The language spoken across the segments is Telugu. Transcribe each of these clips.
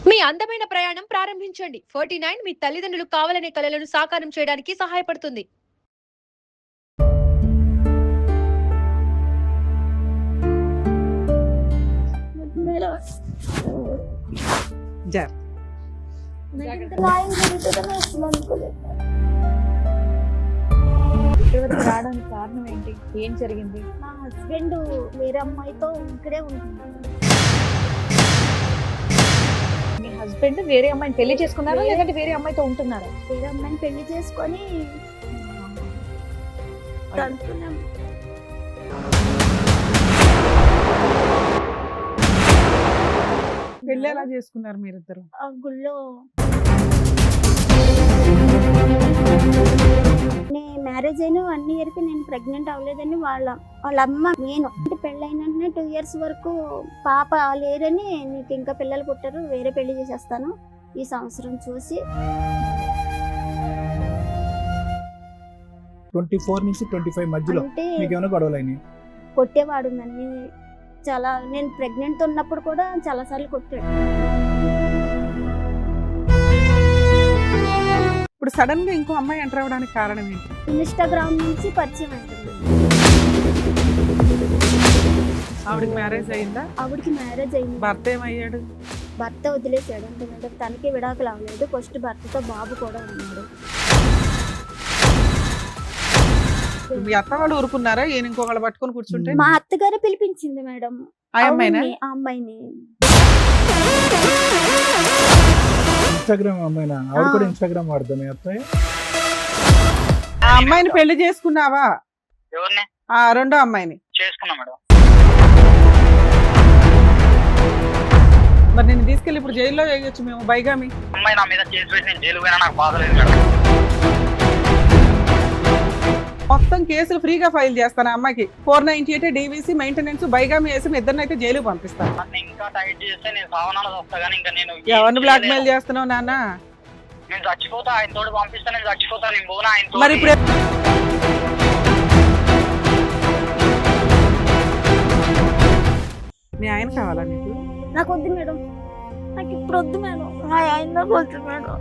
మీ అందమైన ప్రయాణం ప్రారంభించండి. 49 మీ తల్లిదండ్రులు కావాలనే కలలను సాకారం చేయడానికి సహాయపడుతుంది. రావడానికి కారణం ఏంటి? ఏం జరిగింది? మా హస్బెండ్ వేరే అమ్మాయితో ఇక్కడే ఉంటున్నాడు. మీ హస్బెండ్ వేరే అమ్మాయిని పెళ్లి చేసుకున్నారా లేదంటే వేరే అమ్మాయితో ఉంటున్నారా? వేరే అమ్మాయిని పెళ్లి చేసుకొని తంతున్నాం. పెళ్లి ఎలా చేసుకున్నారు మీరిద్దరు? ఆ గుళ్ళో మ్యారేజ్ అయిన 1 year కి నేను ప్రెగ్నెంట్ అవ్వలేదని వాళ్ళ అమ్మ నేను అంటే పెళ్ళైన 2 years వరకు పాప లేరని నీకు ఇంకా పిల్లలు పుట్టారు వేరే పెళ్లి చేసేస్తాను ఈ సంవత్సరం చూసి 24 నుంచి 25 మధ్యలో అంటే మీకేమైనా గొడవలైనాయి? కొట్టేవాడు నన్ను చాలా. నేను ప్రెగ్నెంట్ ఉన్నప్పుడు కూడా చాలా సార్లు కొట్టాడు. ఇప్పుడు సడన్ గా ఇంకో అమ్మాయి ఎంటర్ అవ్వడానికి కారణం ఏంటి? ఇన్స్టాగ్రామ్ నుంచి పరిచయం అవుతుంది. ఆవిడకి మ్యారేజ్ అయిందా? ఆవిడకి మ్యారేజ్ అయింది. భర్త ఏమయ్యాడు? భర్త వదిలేసాడు. అంటే తనకి విడాకులు అవ్వలేదు. ఫస్ట్ భర్తతో బాబు కూడా ఉన్నాడు. మీ అత్త వాళ్ళు ఊరుకున్నారా? ఈయన ఇంకొకళ్ళు పట్టుకొని కూర్చుంటే? మా అత్తగారే పిలిపించింది మేడం ఆ అమ్మాయినా? ఆ అమ్మాయిని. ఇన్స్టాగ్రామ్ అమ్మాయినా? ఆవిడ కూడా ఇన్స్టాగ్రామ్ వాడదా మీ అత్తయ్య? ఆ అమ్మాయిని పెళ్లి చేసుకున్నావా? ఎవరిని? ఆ రెండో అమ్మాయిని చేసుకున్నా మేడం. మరి నేను తీసుకెళ్ళి ఇప్పుడు జైల్లో వేయొచ్చు మేము బైగామి. అమ్మాయి నా మీద కేసు పెట్టి నేను జైలు పోయినా నాకు బాధ లేదు మేడం. మొత్తం కేసులు ఫ్రీగా ఫైల్ చేస్తాను ఆ అమ్మాయికి. 498 డీవీసీ మెయింటెనెన్స్ బైగామి వేసి మీ ఇద్దరినైతే జైలుకి పంపిస్తాను. నన్ను ఇంకా టైట్ చేస్తే నేను సావనాలు వస్తా కానీ ఇంకా నేను ఎవరిని బ్లాక్ మెయిల్ చేస్తున్నావు నాన్న? నేను చచ్చిపోతా, ఆయన తోడు పంపిస్తా, నేను చచ్చిపోతా, నేను పోనా ఆయన మరి ఇప్పుడు మీ ఆయన కావాలా నీకు? నాకు వద్దు మేడం. నాకు ఇప్పుడు వద్దు మేడం. మా ఆయన నాకు వద్దు మేడం.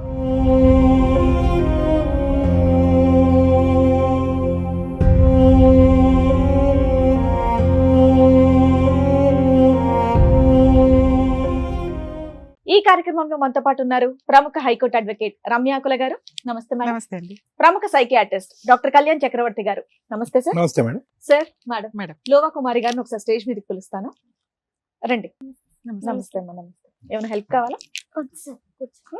ఈ కార్యక్రమంలో మనతో పాటు ఉన్నారు ప్రముఖ హైకోర్టు అడ్వకేట్ రమ్యాకుల గారు. నమస్తే మేడం. నమస్తే అండి. ప్రముఖ సైకియాట్రిస్ట్ డాక్టర్ కళ్యాణ్ చక్రవర్తి గారు. నమస్తే సార్. నమస్తే మేడం. Sir madam. మేడం. లోవా కుమారి గారిని ఒకసారి స్టేజ్ మీదకి పిలుస్తాను. రండి. నమస్తే అమ్మా. నమస్తే. ఏమైనా హెల్ప్ కావాలా? వద్దు సార్, కూర్చో.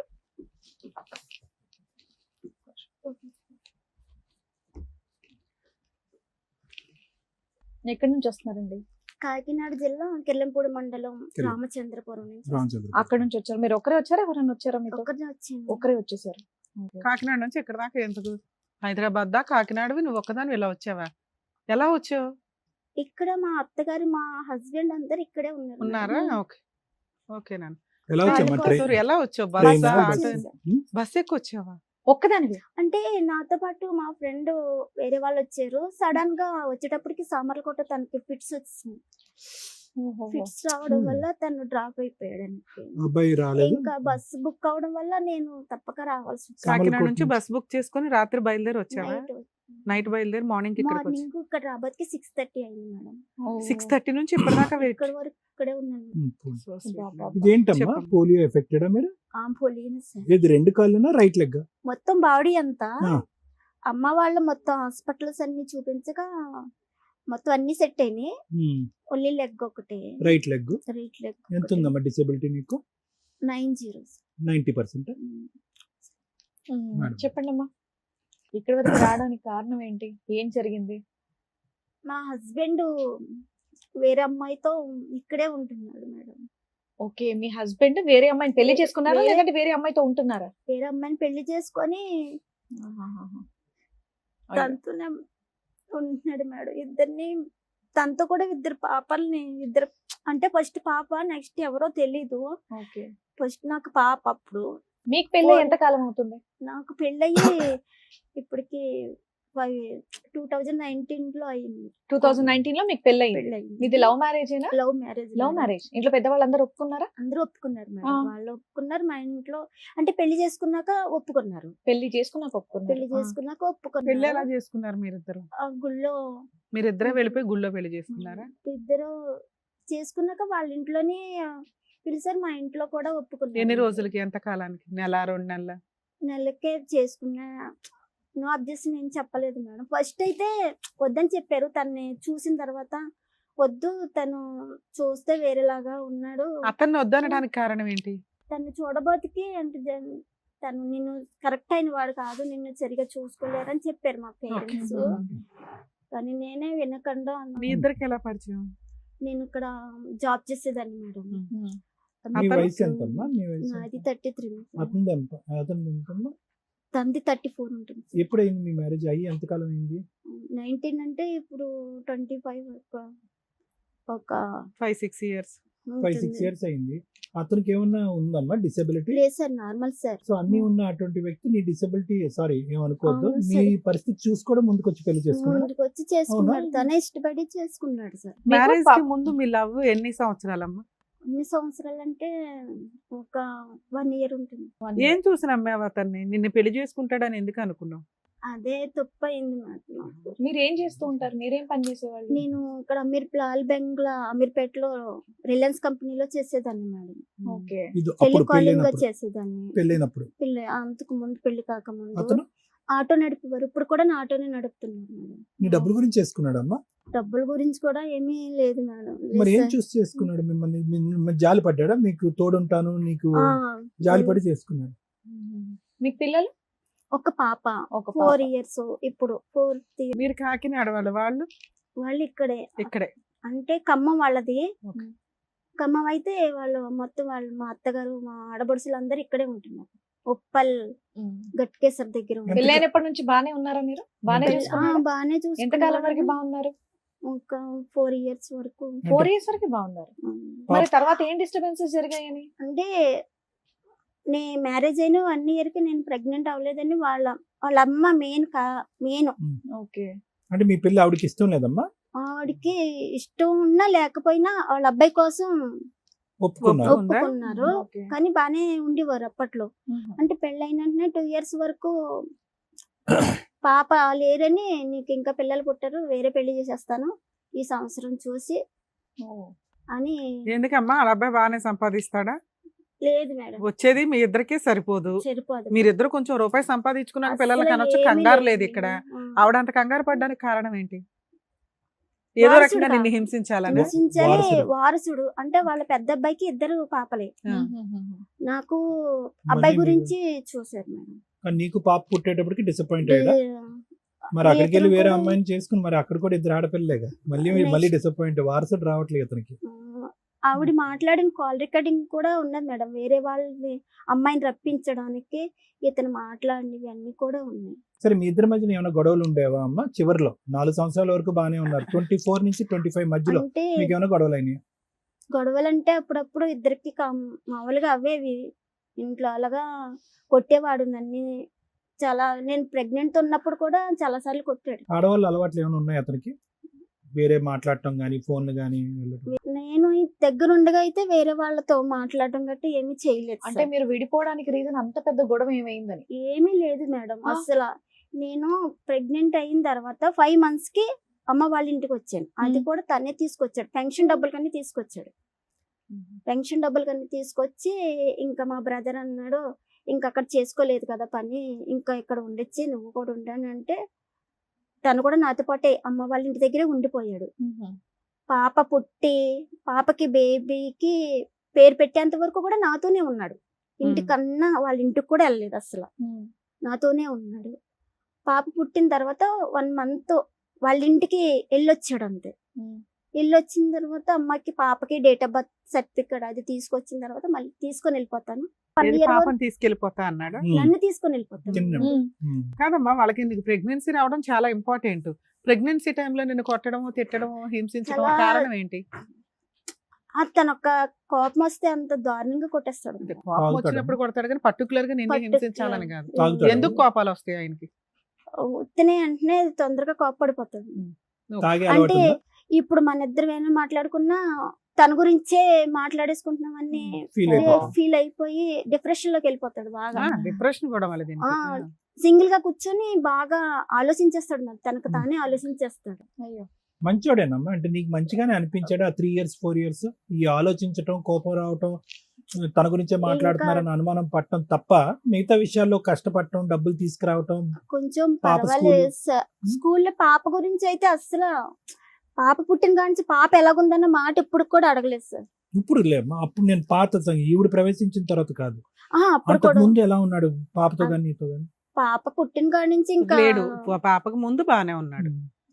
ఎక్కడి నుంచి వస్తున్నారండి? కాకినాడ జిల్లా కిర్లంపూడి మండలం రామచంద్రపురం నుంచి. అక్కడ నుంచి వచ్చారు. మీరు ఒక్కరే వచ్చారా? ఎవరైనా వచ్చారా మీతో? ఒకరిని వచ్చింది. ఒక్కరే వచ్చేసారు. కాకినాడ నుంచి ఇక్కడ దాకా ఎందుకు? హైదరాబాద్ దా కాకినాడవి నువ్వు ఒక్కదాని ఇలా వచ్చావా? ఎలా వచ్చావు? ఇక్కడ మా అత్తగారు మా హస్బెండ్ అందరు ఇక్కడే ఉన్నారు. ఉన్నారా? ఓకే ఓకే నాన్న. ఎలా వచ్చామా? సారీ, ఎలా వచ్చావు? ట్రైన్ బస్ ఎక్కువ వచ్చావా? ఒక్కదానివి? అంటే నాతో పాటు మా ఫ్రెండ్ వేరే వాళ్ళు వచ్చారు. సడన్ గా వచ్చేటప్పటికి సామర్లకోట తనకి ఫిట్స్ వచ్చింది. ఫిట్స్ రావడం వల్ల తను డ్రాప్ అయిపోయాడు. అబ్బాయి రాలేదు. ఇంకా బస్ బుక్ అవడం వల్ల నేను తప్పక రావాల్సి వచ్చింది. కాకినాడ నుంచి బస్ బుక్ చేసుకుని రాత్రి బయలుదేరి వచ్చావా? నైట్ బయలుదేరి మార్నింగ్ మార్నింగ్ ఇక్కడ రాబోతుకి 6:30 అయింది మేడం. 6:30 నుంచి ఇప్పటిదాకా వెయిట్. ఇక్కడ వరకు ఇక్కడే ఉన్నాను. ఇదేంటమ్మా? పోలియో ఎఫెక్టెడా మీరు? ఇది 2 కాళ్ళునా రైట్ లెగ్? మొత్తం బాడీ అంతా. అమ్మ వాళ్ళ మొత్తం హాస్పిటల్స్ అన్ని చూపించగా మొత్తం అన్ని సెట్ అయినాయి. ఓన్లీ లెగ్ ఒకటే. Right leg. Right leg. ఎంత ఉందమ్మా డిసేబిలిటీ నీకు? 90%. చెప్పండి అమ్మా. ఇక్కడ వరకు రావడానికి కారణం ఏంటి? ఏం జరిగింది? మా హస్బెండ్ వేరే అమ్మాయితో ఇక్కడే ఉంటున్నాడు మేడం. ఓకే. మీ హస్బెండ్ వేరే అమ్మాయిని పెళ్లి చేసుకున్నారా లేదంటే వేరే అమ్మాయితో ఉంటున్నారా? వేరే అమ్మాయిని పెళ్లి చేసుకొని తనతోనే ఉంటున్నాడు మేడం. ఇద్దరిని తనతో కూడా 2 పాపల్ని అంటే ఫస్ట్ పాప, నెక్స్ట్ ఎవరో తెలీదు. ఫస్ట్ నాకు పాప. అప్పుడు మీకు పెళ్ళి ఎంత కాలం అవుతుంది? నాకు పెళ్ళయ్యి ఇప్పటికి 2019 అయింది 2019 లో మీకు పెళ్ళయింది. పెళ్ళయింది. మీది లవ్ మ్యారేజేనా? Love marriage. Love marriage. ఇంట్లో పెద్దవాళ్ళందరూ ఒప్పుకున్నారా? అందరూ ఒప్పుకున్నారు మేడం. ఆ. వాళ్ళు ఒప్పుకున్నారు, మా ఇంట్లో అంటే పెళ్లి చేసుకున్నాక ఒప్పుకున్నారు. పెళ్లి చేసుకున్నాక ఒప్పుకున్నారు. పెళ్లి చేసుకున్నాక పెళ్లి ఒప్పుకున్నారు. ఎలా చేసుకున్నారు మీరిద్దరు? ఆ గుళ్ళో మీరిద్దరే వెళ్ళిపోయి గుళ్ళో పెళ్లి చేసుకున్నారా? ఇద్దరు చేసుకున్నాక వాళ్ళ ఇంట్లోనే పిలిచారు, మా ఇంట్లో కూడా ఒప్పుకున్నారు. ఎన్ని రోజులకి, ఎంత కాలానికి? నెల, 2 నెలల? నెలకే చేసుకున్నా. నో అబ్జెక్షన్ ఏం చెప్పలేదు మేడం. ఫస్ట్ అయితే వద్దని చెప్పారు. తన్ని చూసిన తర్వాత వద్దు, తను చూస్తే వేరేలాగా ఉన్నాడు, అతన్ని వద్దనడానికి కారణం ఏంటి? తను చూడబోతికి అంటే తను నిన్ను కరెక్ట్ అయిన వాడు కాదు, నిన్ను సరిగా చూసుకోలేరని చెప్పారు మా పేరెంట్స్. కానీ నేనే వినకుండా మీ ఇద్దరికి ఎలా పరిచయం? నేను ఇక్కడ జాబ్ చేసేదాన్ని మేడం. మీ వయసు ఎంతమ్మా? మీ వయసు నాది 33. అతను ఎంతమ్మా? తంది 34 ఉంటుంది. ఎప్పుడు అయింది మీ మ్యారేజ్ అయ్యి? ఎంతకాలం అయింది? 19 అంటే ఇప్పుడు 25 ఒక 5-6 years. 5-6 years అయింది. అతనికి ఏమన్నా ఉందమ్మా డిసెబిలిటీ? లేదు సార్, నార్మల్ సార్. సో అన్ని ఉన్న అటువంటి వ్యక్తి నీ డిసెబిలిటీ, సారీ ఏమనుకోవద్దు, అవును నీ సరే. పరిస్థితి చూసుకోవడం ముందుకు వచ్చి పెళ్లి చేసుకున్నాడు. ముందుకు వచ్చి చేసుకున్నాడు, అవునా? తనే ఇష్టపడి చేసుకున్నాడు సార్. మ్యారేజ్ కి ముందు మీ లవ్ ఎన్ని సంవత్సరాలమ్మా? ఎన్ని సంవత్సరాలు అంటే ఒక 1 year ఉంటుంది. ఏం చూసి నమ్మావు అతన్ని? నిన్ను పెళ్లి చేసుకుంటాడని ఎందుకు అనుకున్నావు? అదే తప్పు అయింది నాకు. మీరు ఏం చేస్తూ ఉంటారు? మీరేం పని చేసేవాళ్ళు? నేను ఇక్కడ లాల్ బెంగ్లా అమీర్పేటలో రిలయన్స్ కంపెనీలో చేసేదాన్ని మేడం. ఓకే. ఇది అప్పుడు టెలికాలింగ్ గా పెళ్ళైనప్పుడు చేసేదాన్ని. పెళ్ళైనప్పుడు పెళ్ళి అంతకు ముందు, పెళ్లి కాకముందు అతను ఆటో నడిపేవారు. ఇప్పుడు కూడా నా ఆటోనే నడుపుతున్నారు మేడం. నీ డబ్బుల గురించి చేసుకున్నాడమ్మా? డబ్బుల గురించి కూడా ఏమీ లేదు మేడం. మరి లేదు ఏం సార్. చూసి చేసుకున్నాడు? మిమ్మల్ని జాలి పడ్డాడా? మీకు తోడుంటాను నీకు ఆ, జాలి పడి చేసుకున్నాడు. మీకు పిల్లలు? ఒక పాప, ఒక 4 years. ఇప్పుడు 4th year. మీరు కాకినాడ వాళ్ళు వాళ్ళు ఇక్కడే, ఇక్కడే. అంటే ఖమ్మం వాళ్ళది. Okay. ఖమ్మం అయితే వాళ్ళు మొత్తం వాళ్ళు మా అత్తగారు, మా ఆడబడుసులు అందరు ఇక్కడే ఉంటున్నారు. ఉప్పల్ గట్కేసర్ దగ్గర ఉంటారు. పెళ్ళైనప్పటి నుంచి బానే ఉన్నారా మీరు? బానే ఎంత- చూసుకున్నారా? బానే ఎంతకాలం వరకు చూసుకున్నారు. బాగున్నారు? ఒక 4 years వరకు. 4 years వరకు బాగున్నారు. మరి తర్వాత ఏం డిస్టర్బెన్సెస్ జరిగాయని? అంటే నే మ్యారేజ్ అయిన 1 year కి నేను ప్రెగ్నెంట్ అవ్వలేదని వాళ్ళ అమ్మ మెయిన్ ఓకే. అంటే మీ పెళ్లి ఆవిడకి ఇష్టం లేదమ్మా? ఆవిడకి ఇష్టం ఉన్నా లేకపోయినా వాళ్ళ అబ్బాయి కోసం ఒప్పుకున్నారు. ఉందా? ఒప్పుకున్నారు. ఓకే. కానీ బానే ఉండేవారు అప్పట్లో. అంటే పెళ్ళైన వెంటనే 2 years వరకు పాప లేరని, నీకు ఇంకా పిల్లలు పుట్టారు, వేరే పెళ్లి చేసేస్తాను ఈ సంవత్సరం చూసి అని. ఎందుకమ్మా? వాళ్ళ అబ్బాయి బాగానే సంపాదిస్తాడా? లేదు మేడం, వచ్చేది మీ ఇద్దరికే సరిపోదు. సరిపోదు. మీరిద్దరు కొంచెం రూపాయి సంపాదించుకున్నాక పిల్లలకి అసలు అనొచ్చు. ఏమీ కంగారు లేదు లేదు. ఇక్కడ. ఆ. ఆవిడ అంత కంగారు పడ్డానికి కారణం ఏంటి? ఏదో వారసుడు రకంగా నిన్ను కాదు. హింసించాలని. హింసించాలి. వారసుడు. వారసుడు అంటే వాళ్ళ పెద్ద అబ్బాయికి 2 పాపలే. ఆ. నాకు అబ్బాయి మళ్ళీ గురించి చూసారు మేడం. కానీ నీకు పాప పుట్టేటప్పటికి డిసప్పాయింట్ అయ్యాడా? మరి అక్కడికి వెళ్ళి ఇతను వేరే కూడా- అమ్మాయిని చేసుకుని మరి అక్కడ కూడా 2 ఆడపిల్లలేగా, మళ్ళీ డిసప్పాయింట్. వారసుడు రావట్లేదు అతనికి. ఆవిడ మాట్లాడిన కాల్ రికార్డింగ్ కూడా ఉన్నది మేడం. వేరే వాళ్ళని అమ్మాయిని రప్పించడానికి ఇతను మాట్లాడినవి అన్ని కూడా ఉన్నాయి. సరే, మీ ఇద్దరి మధ్యన ఏమైనా గొడవలు ఉండేవా అమ్మ? చివరిలో 4 సంవత్సరాల వరకు బాగానే ఉన్నారు. 24 నుంచి 25 మధ్యలో అంటే మీకు ఏమైనా గొడవలు అయినాయి? గొడవలంటే అప్పుడప్పుడు ఇద్దరికి మామూలుగా అవేవి. ఇంట్లో అలాగా కొట్టేవాడు నన్ను చాలా. నేను ప్రెగ్నెంట్ ఉన్నప్పుడు కూడా చాలా సార్లు కొట్టాడు. ఆడవాళ్ళు అలవాట్లు ఏమైనా ఉన్నాయి అతనికి? వేరే మాట్లాడటం కానీ, ఫోన్లు కానీ వెళ్ళటం? నేను ఈ దగ్గర ఉండగా అయితే వేరే వాళ్ళతో మాట్లాడడం గట్టి ఏమీ చేయలేదు అంటే సార్. మీరు విడిపోవడానికి రీజన్ అంత పెద్ద గొడవ ఏమైందని? ఏమీ లేదు మేడం. ఆ. అసలు నేను ప్రెగ్నెంట్ అయిన తర్వాత 5 months కి అమ్మ వాళ్ళ ఇంటికి వచ్చాను. అది మ్మ్. కూడా తనే తీసుకొచ్చాడు. పెన్షన్ డబ్బులు కన్నీ తీసుకొచ్చాడు. పెన్షన్ డబ్బులు కన్నీ తీసుకొచ్చి ఇంకా మా బ్రదర్ అన్నాడు, ఇంకా అక్కడ చేసుకోలేదు కదా పని, ఇంకా ఇక్కడ ఉండొచ్చి నువ్వు కూడా ఉండానంటే తను కూడా నాతో పాటే అమ్మ వాళ్ళ ఇంటి దగ్గరే ఉండిపోయాడు. పాప పుట్టి పాపకి బేబీకి పేరు పెట్టేంత వరకు కూడా నాతోనే ఉన్నాడు. ఇంటికన్నా వాళ్ళ ఇంటికి కూడా వెళ్ళలేదు అసలు, నాతోనే ఉన్నాడు. పాప పుట్టిన తర్వాత 1 month వాళ్ళ ఇంటికి వెళ్ళొచ్చాడు అంతే. వెళ్ళొచ్చిన తర్వాత అమ్మకి పాపకి డేట్ ఆఫ్ బర్త్ సర్టిఫికేట్ అది తీసుకొచ్చిన తర్వాత మళ్ళీ తీసుకొని వెళ్ళిపోతాను. 1 ఏది year పాపని వరకు తీసుకెళ్లిపోతా అన్నాడు? నన్ను తీసుకొని వెళ్ళిపోతాను. చిన్న కాదమ్మా, వాళ్ళకి నీకు ప్రెగ్నెన్సీ రావడం చాలా ఇంపార్టెంట్. ప్రెగ్నెన్సీ టైంలో నిన్ను కొట్టడము, తిట్టడము, హింసించడం చాలా- కారణం ఏంటి? తను ఒక కోపం వస్తే అంత దారుణంగా కొట్టేస్తాడు. కోపం వచ్చినప్పుడు కొడతాడు కానీ పర్టికులర్ గా నిన్ను Particular- హింసించాలని కాదు. తాగుతాడా? ఎందుకు కోపాలు వస్తాయి ఆయనకి? ఉత్తనే అంటే తొందరగా కోప్పడిపోతాడు. తాగే అంటే అలవాటు ఇప్పుడు మన ఇద్దరు మాట్లాడుకున్నా తన గురించే మాట్లాడేసుకుంటున్నామని ఫీల్ అయిపోతాం. ఫీల్ అయిపోయి డిప్రెషన్ లోకి వెళ్ళిపోతాడు బాగా. డిప్రెషన్ కూడా మళ్ళీ దీనికి. ఆ. సింగిల్ గా కూర్చొని బాగా ఆలోచించేస్తాడు, మరి తనకు తానే ఆలోచించేస్తాడు. అయ్యో. మంచోడేనమ్మా, అంటే నీకు మంచిగానే అనిపించాడు ఆ 3 years 4 years ఈ ఆలోచించటం, కోపం రావటం, తన గురించే మాట్లాడుతున్నారని అనుమానం పట్టడం తప్ప మిగతా విషయాల్లో కష్టపడటం, డబ్బులు తీసుకురావటం. కొంచెం పాప పర్వాలేదు సార్. స్కూల్లో పాప గురించి అయితే అసలు పాప పుట్టిన కాడి పాప ఎలాగుందన్న మాట ఇప్పుడు కూడా అడగలేదు సార్. ఇప్పుడు లేమ్మా, అప్పుడు నేను పాత ఈవిడ ప్రవేశించిన తర్వాత కాదు, అప్పుడు అంతకు కూడా ముందు ఎలా ఉన్నాడు పాపతో కానీ నీతో కానీ? పాప పుట్టిన కాడి నుంచి ఇంకా లేడు, పాపకు ముందు బానే ఉన్నాడు.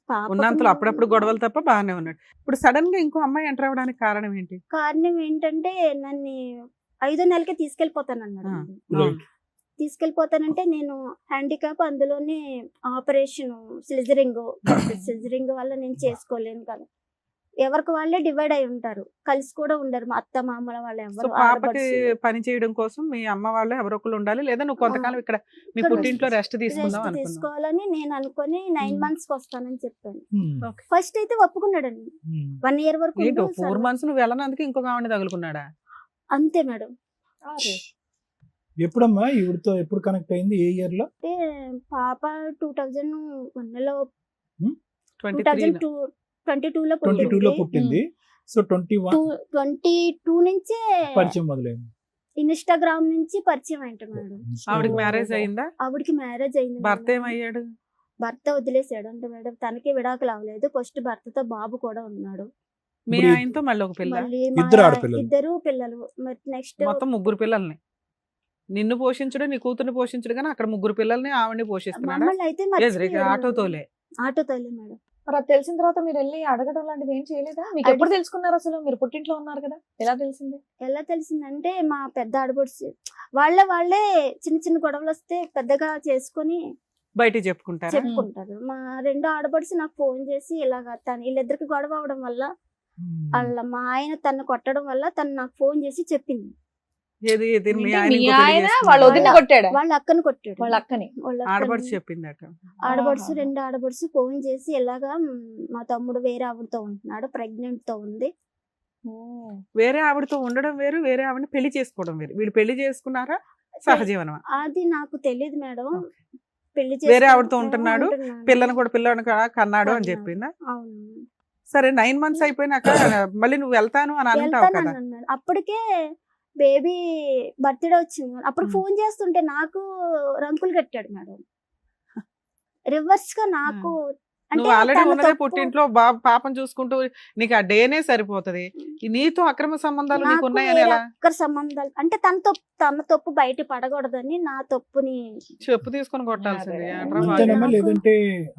పాపకు ఉన్నంతలో అప్పుడప్పుడు గొడవలు తప్ప బానే ఉన్నాడు. ఇప్పుడు సడన్ గా ఇంకో అమ్మాయి ఎంటర్ అవ్వడానికి కారణం ఏంటి? కారణం ఏంటంటే నన్ను 5వ నెలకే తీసుకెళ్లిపోతానన్నాడు. Right. తీసుకెళ్లిపోతానంటే నేను హ్యాండిక్యాప్, అందులోనే ఆపరేషన్ సిజరింగ్ వల్ల నేను చేసుకోలేను కదా. ఎవరికి వాళ్ళే డివైడ్ అయి ఉంటారు, కలిసి కూడా ఉండరు. మా అత్త మామల వాళ్ళు సో ఎవరు పాపకి పని చేయడం కోసం మీ అమ్మ వాళ్ళు ఎవరో ఒకరు ఉండాలి, లేదా నువ్వు కొంతకాలం ఇక్కడ మీ ఇక్కడ పుట్టింట్లో రెస్ట్ తీసుకుందాం రెస్ట్ అనుకున్నావు. తీసుకోవాలని నేను అనుకుని 9 months కి వస్తానని చెప్పాను. Hmm. ఫస్ట్ అయితే ఒప్పుకున్నాడండి. Hmm. 1 year వరకు ఏంటో ఉండు 4 సార్. months నువ్వు వెళ్ళనందుకు ఇంకొక ఆవిడ తగులుకున్నాడా? అంతే మేడం. అరే. ఎప్పుడమ్మా ఈవిడతో ఎప్పుడు కనెక్ట్ అయింది? ఏ ఇయర్ లో? అంటే పాప 2001 లో 23 2022 లో 22 లో పుట్టింది. సో 21 22 నుంచే పరిచయం మొదలైంది. ఇన్స్టాగ్రామ్ నుంచి పరిచయం అయింది మేడం. ఆవిడకి మ్యారేజ్ అయిందా? ఆవిడకి మ్యారేజ్ అయింది. భర్త మేడం. ఏమయ్యాడు? భర్త వదిలేసాడు అంటే మేడం, తనకి విడాకులు అవ్వలేదు. ఫస్ట్ భర్తతో బాబు కూడా ఉన్నాడు. మీ ఇప్పుడు ఆయనతో మళ్ళీ ఒక పిల్ల, మళ్ళీ ఇద్దరు ఆడపిల్లలు. ఇద్దరు పిల్లలు. మరి నెక్స్ట్ మొత్తం 3 పిల్లల్ని నిన్ను పోషించడు, నీ కూతుర్ని పోషించడు, కానీ అక్కడ 3 పిల్లల్ని ఆవిడని పోషిస్తున్నాడా? మమ్మల్ని అయితే ఆటోతోలే. ఆటోతోలే మేడం. మరి అది తెలిసిన తర్వాత మీరు వెళ్ళి అడగడం లాంటిది ఏం చేయలేదా? మీకు ఎప్పుడు తెలుసుకున్నారు అసలు? మీరు పుట్టింట్లో ఉన్నారు కదా, ఎలా తెలిసింది? ఎలా తెలిసిందంటే మా పెద్ద ఆడబడుచు వాళ్ళే చిన్న చిన్న గొడవలు వస్తే పెద్దగా చేసుకొని బయటికి చెప్పుకుంటారా? చెప్పుకుంటారు. మా 2 ఆడబడుచు నాకు ఫోన్ చేసి ఇలాగా వీళ్ళిద్దరికి గొడవ అవడం వల్ల మా ఆయన తను కొట్టడం వల్ల తను నాకు ఫోన్ చేసి చెప్పింది. ఏది ఏది మీ అంటే ఆయన మీ ఇంకో పెళ్లి ఆయన చేసుకున్నాడా? వాళ్ళ వదిన కొట్టాడా? వాళ్ళ అక్కని కొట్టాడు. వాళ్ళ అక్కని. ఆడపడుచు చెప్పిందట. ఆడబడుచు ఆహా. 2 ఆడబడుచు ఫోన్ చేసి ఇలాగా మా తమ్ముడు వేరే ఆవిడతో ఉంటున్నాడు, ప్రెగ్నెంట్ తో ఉంది. వేరే ఆవిడతో ఉండడం వేరు, వేరే ఆవిడని పెళ్లి చేసుకోవడం వేరు. వీళ్ళు పెళ్లి చేసుకున్నారా, సహజీవనమా? అది నాకు తెలియదు మేడం. పెళ్లి వేరే ఆవిడతో ఉంటున్నాడు, పిల్లని కూడా పిల్లని కన్నాడు అని కన్నాడు. చెప్పిందా? అవును. సరే 9 months అయిపోయినాక మళ్ళీ నువ్వు వెళ్తాను అని అంటావు కదా. వెళ్తానని అన్నాడు. అప్పటికే బేబీ బర్త్డే వచ్చింది. అప్పుడు ఫోన్ చేస్తుంటే నాకు రంకులు కట్టాడు మేడం. రివర్స్ గా నాకు అంటే నువ్వు ఆల్రెడీ తన ఉన్నదే తప్పు. పుట్టింట్లో పాపం చూసుకుంటూ నీకు ఆ డేనే సరిపోతది. నీతో అక్రమ సంబంధాలు నీకు నాకు ఉన్నాయని వేరే ఎలా అక్కర సంబంధాలు అంటే తన తప్పు బయట పడకూడదని నా తప్పుని చెప్పు తీసుకొని కొట్టాల్సింది. అదే. ఏంట్రా అంతేనమ్మా, వాడు? లేదంటే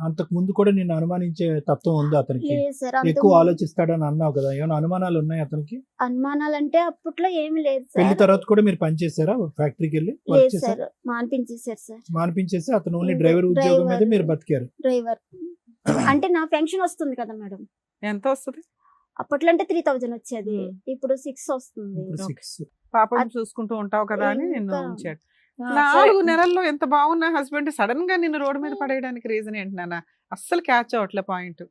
అంతకు ముందు కూడా నిన్ను అనుమానించే తత్వం ఉంది అతనికి? లేదు సార్. ఎక్కువ ఆలోచిస్తాడని అన్నావు కదా, ఏమైనా అనుమానాలు ఉన్నాయి అతనికి? అనుమానాలంటే అప్పట్లో ఏమి లేదు పెళ్లి సార్. తర్వాత కూడా మీరు పని చేశారా? ఫ్యాక్టరీకి వెళ్ళి వర్క్ లేదు చేశారు? Sir, మానిపించేశారు sir. మానిపించేసి అతను ఓన్లీ ఇంకా డ్రైవర్ ఉద్యోగం మీద డ్రైవర్. మీరు బతికారు. డ్రైవర్ అంటే నా పెన్షన్ వస్తుంది కదా మేడం. ఎంత వస్తుంది? అప్పట్లో అంటే 3000 వచ్చేది, ఇప్పుడు 6 వస్తుంది. ఇప్పుడు Okay. 6. పాపం అది- చూసుకుంటూ ఉంటావు కదా అని నిన్ను ఇంకా- ఉంచాడు. ఆ, 4 సరే. నెలల్లో ఎంత బాగున్న హస్బెండ్ సడన్ గా నిన్ను రోడ్డు మీద పడేయడానికి రీజన్ ఏంటి నాన్న? అస్సలు క్యాచ్ అవట్లే పాయింట్.